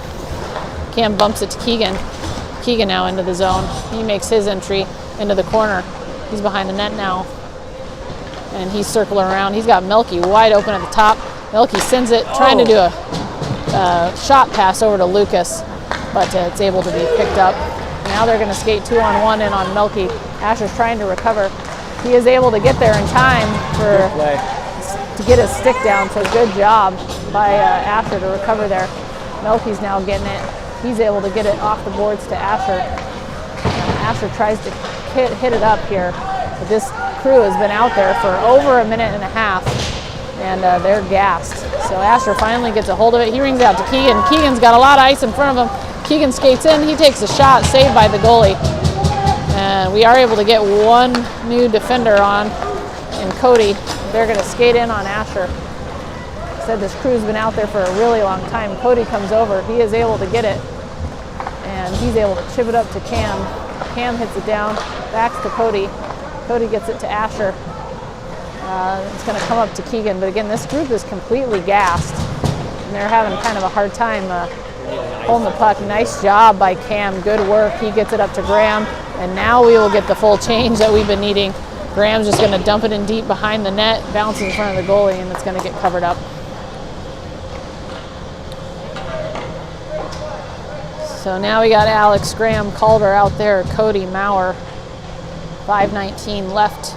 Cam bumps it to Keegan. Keegan now into the zone. He makes his entry into the corner. He's behind the net now. And he's circling around. He's got Melky wide open at the top. Melky sends it, trying to do a shot pass over to Lucas, but it's able to be picked up. Now they're going to skate 2-on-1 in on Melky. Asher's trying to recover. He is able to get there in time to get his stick down, so good job by Asher to recover there. Melky's now getting it. He's able to get it off the boards to Asher. Asher tries to hit it up here, but this crew has been out there for over a minute and a half, and they're gassed. So Asher finally gets a hold of it. He rings out to Keegan. Keegan's got a lot of ice in front of him. Keegan skates in. He takes a shot, saved by the goalie. And we are able to get one new defender on in Cody. They're going to skate in on Asher. Said this crew's been out there for a really long time. Cody comes over. He is able to get it, and he's able to chip it up to Cam. Cam hits it down, backs to Cody. Cody gets it to Asher. It's going to come up to Keegan, but again, this group is completely gassed, and they're having kind of a hard time holding the puck. Nice job by Cam. Good work. He gets it up to Graham, and now we will get the full change that we've been needing. Graham's just going to dump it in deep behind the net, bounces in front of the goalie, and it's going to get covered up. So now we got Alex, Graham, Calder out there, Cody, Maurer. 5:19 left.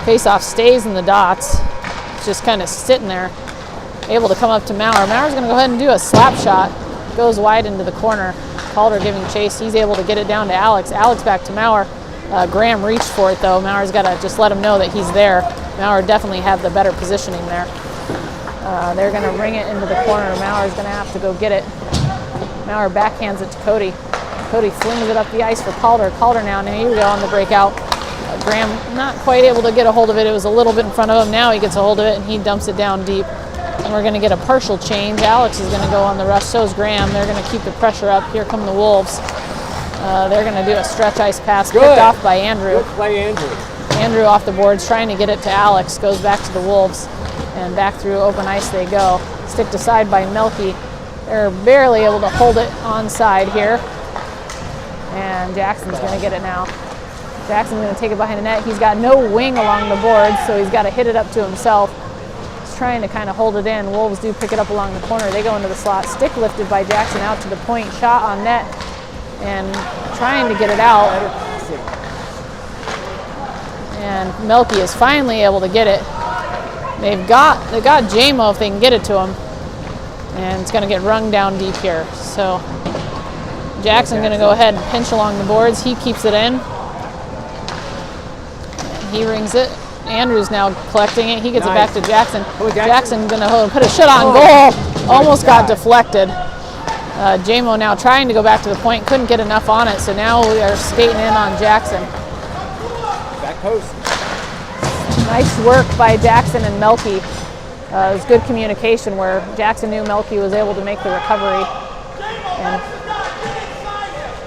Faceoff stays in the dots. It's just kind of sitting there, able to come up to Maurer. Maurer's going to go ahead and do a slap shot. Goes wide into the corner. Calder giving chase. He's able to get it down to Alex. Alex back to Maurer. Graham reached for it though. Maurer's got to just let him know that he's there. Maurer definitely have the better positioning there. They're going to bring it into the corner. Maurer's going to have to go get it. Maurer backhands it to Cody. Cody flings it up the ice for Calder. Calder now here we go on the breakout. Graham not quite able to get a hold of it. It was a little bit in front of him. Now he gets a hold of it, and he dumps it down deep. And we're going to get a partial change. Alex is going to go on the rush. So is Graham. They're going to keep the pressure up. Here come the Wolves. They're going to do a stretch ice pass. Picked off by Andrew. Good play, Andrew. Andrew off the boards, trying to get it to Alex. Goes back to the Wolves. And back through open ice they go. Stick to side by Melky. They're barely able to hold it on side here. And Jackson's going to get it now. Jackson's going to take it behind the net. He's got no wing along the boards, so he's got to hit it up to himself. He's trying to kind of hold it in. Wolves do pick it up along the corner. They go into the slot. Stick lifted by Jackson out to the point. Shot on net. And trying to get it out. And Melky is finally able to get it. They've got JMO if they can get it to him. And it's going to get rung down deep here. So Jackson going to go ahead and pinch along the boards. He keeps it in. And he rings it. Andrew's now collecting it. He gets it back to Jackson. Jackson going to put a shot on goal. Almost got deflected. JMO now trying to go back to the point. Couldn't get enough on it. So now we are skating in on Jackson. Back post. Nice work by Jackson and Melky. It was good communication where Jackson knew Melky was able to make the recovery.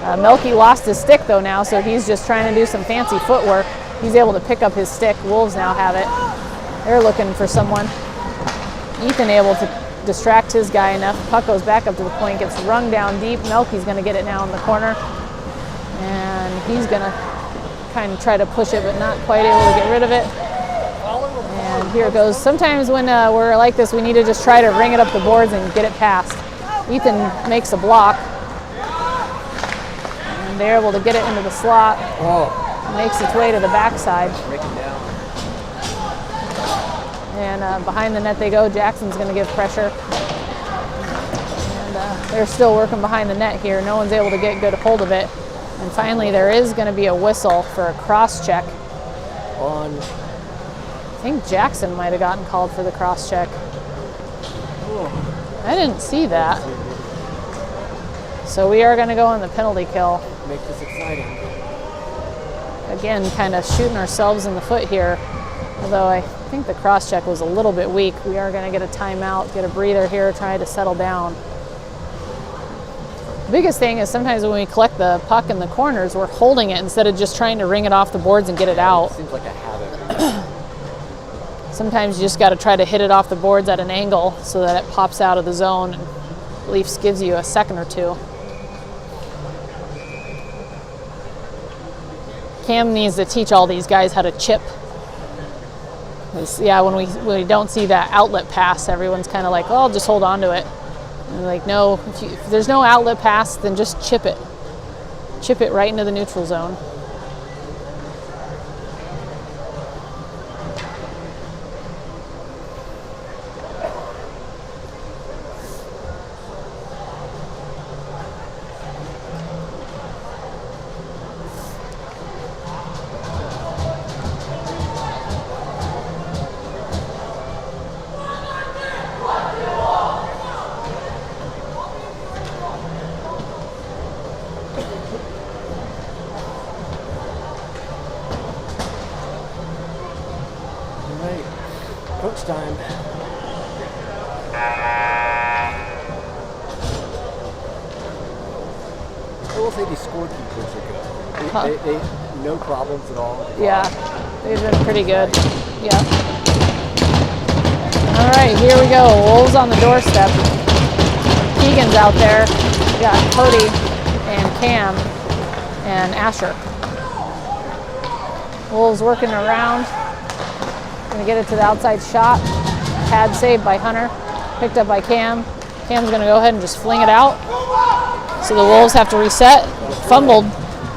And Melky lost his stick though now, so he's just trying to do some fancy footwork. He's able to pick up his stick. Wolves now have it. They're looking for someone. Ethan able to distract his guy enough. Puck goes back up to the point, gets rung down deep. Melky's going to get it now in the corner. And he's going to kind of try to push it, but not quite able to get rid of it. And here it goes. Sometimes when we're like this, we need to just try to ring it up the boards and get it past. Ethan makes a block. And they're able to get it into the slot. Makes its way to the backside. And behind the net they go. Jackson's going to give pressure. And they're still working behind the net here. No one's able to get good hold of it. And finally there is going to be a whistle for a cross check. On. I think Jackson might have gotten called for the cross check. I didn't see that. So we are going to go on the penalty kill. Make this exciting. Again, kind of shooting ourselves in the foot here. Although I think the cross check was a little bit weak. We are going to get a timeout, get a breather here, try to settle down. The biggest thing is sometimes when we collect the puck in the corners, we're holding it instead of just trying to ring it off the boards and get it out. It seems like a habit. Sometimes you just got to try to hit it off the boards at an angle so that it pops out of the zone. And Leafs gives you a second or two. Cam needs to teach all these guys how to chip. Yeah, when we don't see that outlet pass, everyone's kind of like, oh, I'll just hold on to it. And like, no, if there's no outlet pass, then just chip it. Chip it right into the neutral zone. Coach time. I will say these scorekeepers are good. They no problems at all. Yeah, they've been pretty good. Yeah. All right, here we go. Wolves on the doorstep. Keegan's out there. We got Cody and Cam and Asher. Wolves working around. Gonna get it to the outside shot. Pad saved by Hunter. Picked up by Cam. Cam's gonna go ahead and just fling it out. So the Wolves have to reset. Fumbled,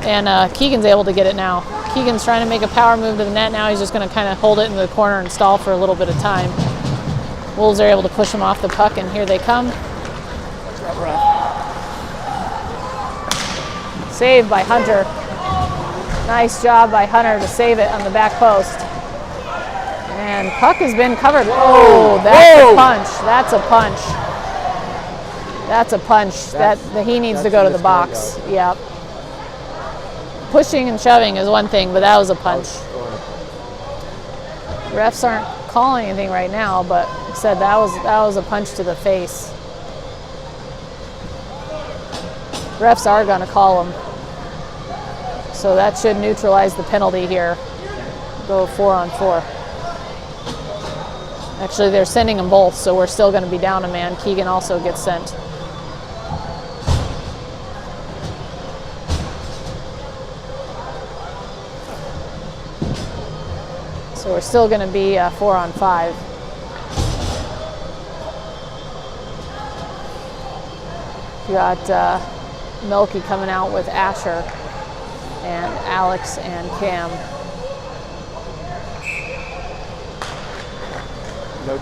and Keegan's able to get it now. Keegan's trying to make a power move to the net now. He's just gonna kind of hold it in the corner and stall for a little bit of time. Wolves are able to push him off the puck, and here they come. Saved by Hunter. Nice job by Hunter to save it on the back post. And puck has been covered. Oh, that's a punch. That's a punch. That's a punch. That he needs to go to the box. Yep. Pushing and shoving is one thing, but that was a punch. Refs aren't calling anything right now, but said that was a punch to the face. Refs are going to call him. So that should neutralize the penalty here. Go 4-on-4. Actually, they're sending them both, so we're still going to be down a man. Keegan also gets sent. So we're still going to be 4-on-5. We got Melky coming out with Asher and Alex and Cam.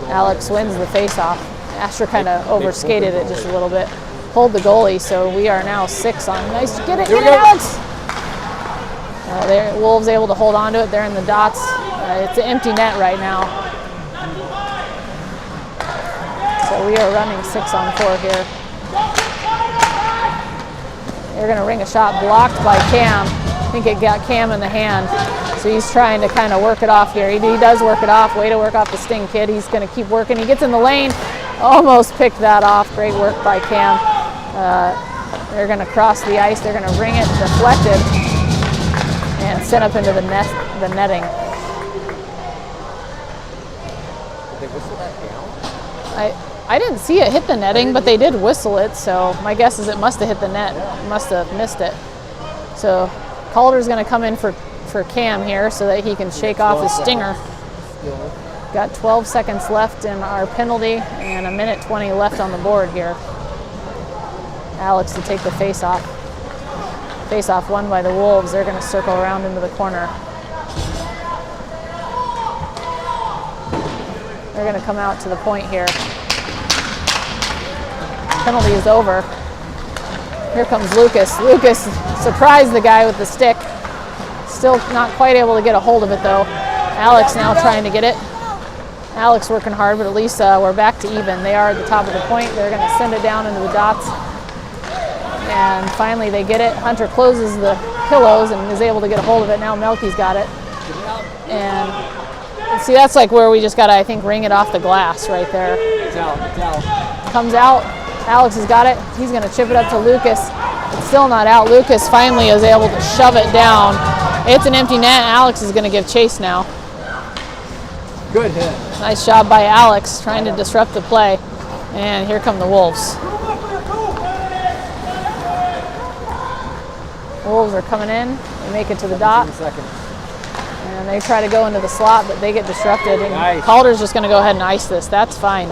Alex wins the face-off. Asher kind of overskated it just a little bit. Pulled the goalie, so we are now 6 on. Nice, get it, Alex! Wolves able to hold on to it. They're in the dots. It's an empty net right now. So we are running 6-on-4 here. They're going to ring a shot blocked by Cam. I think it got Cam in the hand. So he's trying to kind of work it off here. He does work it off. Way to work off the sting, kid. He's going to keep working. He gets in the lane. Almost picked that off. Great work by Cam. They're going to cross the ice. They're going to ring it deflected and send up into the netting. Did they whistle that down? I didn't see it hit the netting, but they did whistle it. So my guess is it must have hit the net. Must have missed it. So Calder's going to come in for for Cam here so that he can shake off his stinger. Still. Got 12 seconds left in our penalty and a minute 20 left on the board here. Alex to take the face-off. Face-off won by the Wolves. They're going to circle around into the corner. They're going to come out to the point here. Penalty is over. Here comes Lucas. Lucas surprised the guy with the stick. Still not quite able to get a hold of it though. Alex now trying to get it. Alex working hard, but at least we're back to even. They are at the top of the point. They're going to send it down into the dots. And finally they get it. Hunter closes the pillows and is able to get a hold of it. Now Melky's got it. And see, that's like where we just got to, I think, ring it off the glass right there. It's out. It's out. Comes out. Alex has got it. He's going to chip it up to Lucas. It's still not out. Lucas finally is able to shove it down. It's an empty net. Alex is going to give chase now. Good hit. Nice job by Alex trying to disrupt the play. And here come the Wolves. Wolves are coming in. They make it to the dot. 17 seconds. And they try to go into the slot, but they get disrupted. And Nice. Calder's just going to go ahead and ice this. That's fine.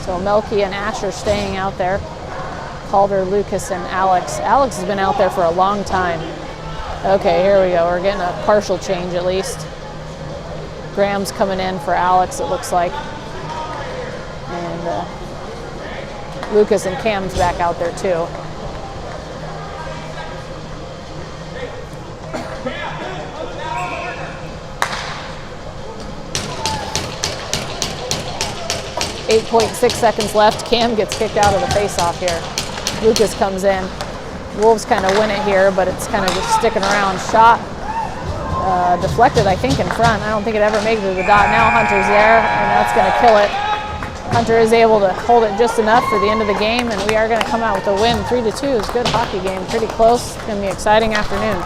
So Melky and Asher staying out there. Calder, Lucas, and Alex. Alex has been out there for a long time. Okay, here we go. We're getting a partial change at least. Graham's coming in for Alex, it looks like. And Lucas and Cam's back out there too. .6 seconds left. Cam gets kicked out of the face-off here. Lucas comes in. Wolves kind of win it here, but it's kind of just sticking around. Shot deflected, I think, in front. I don't think it ever made it to the dot. Now Hunter's there, and that's going to kill it. Hunter is able to hold it just enough for the end of the game, and we are going to come out with a win. 3-2 is a good hockey game. Pretty close. It's going to be an exciting afternoon.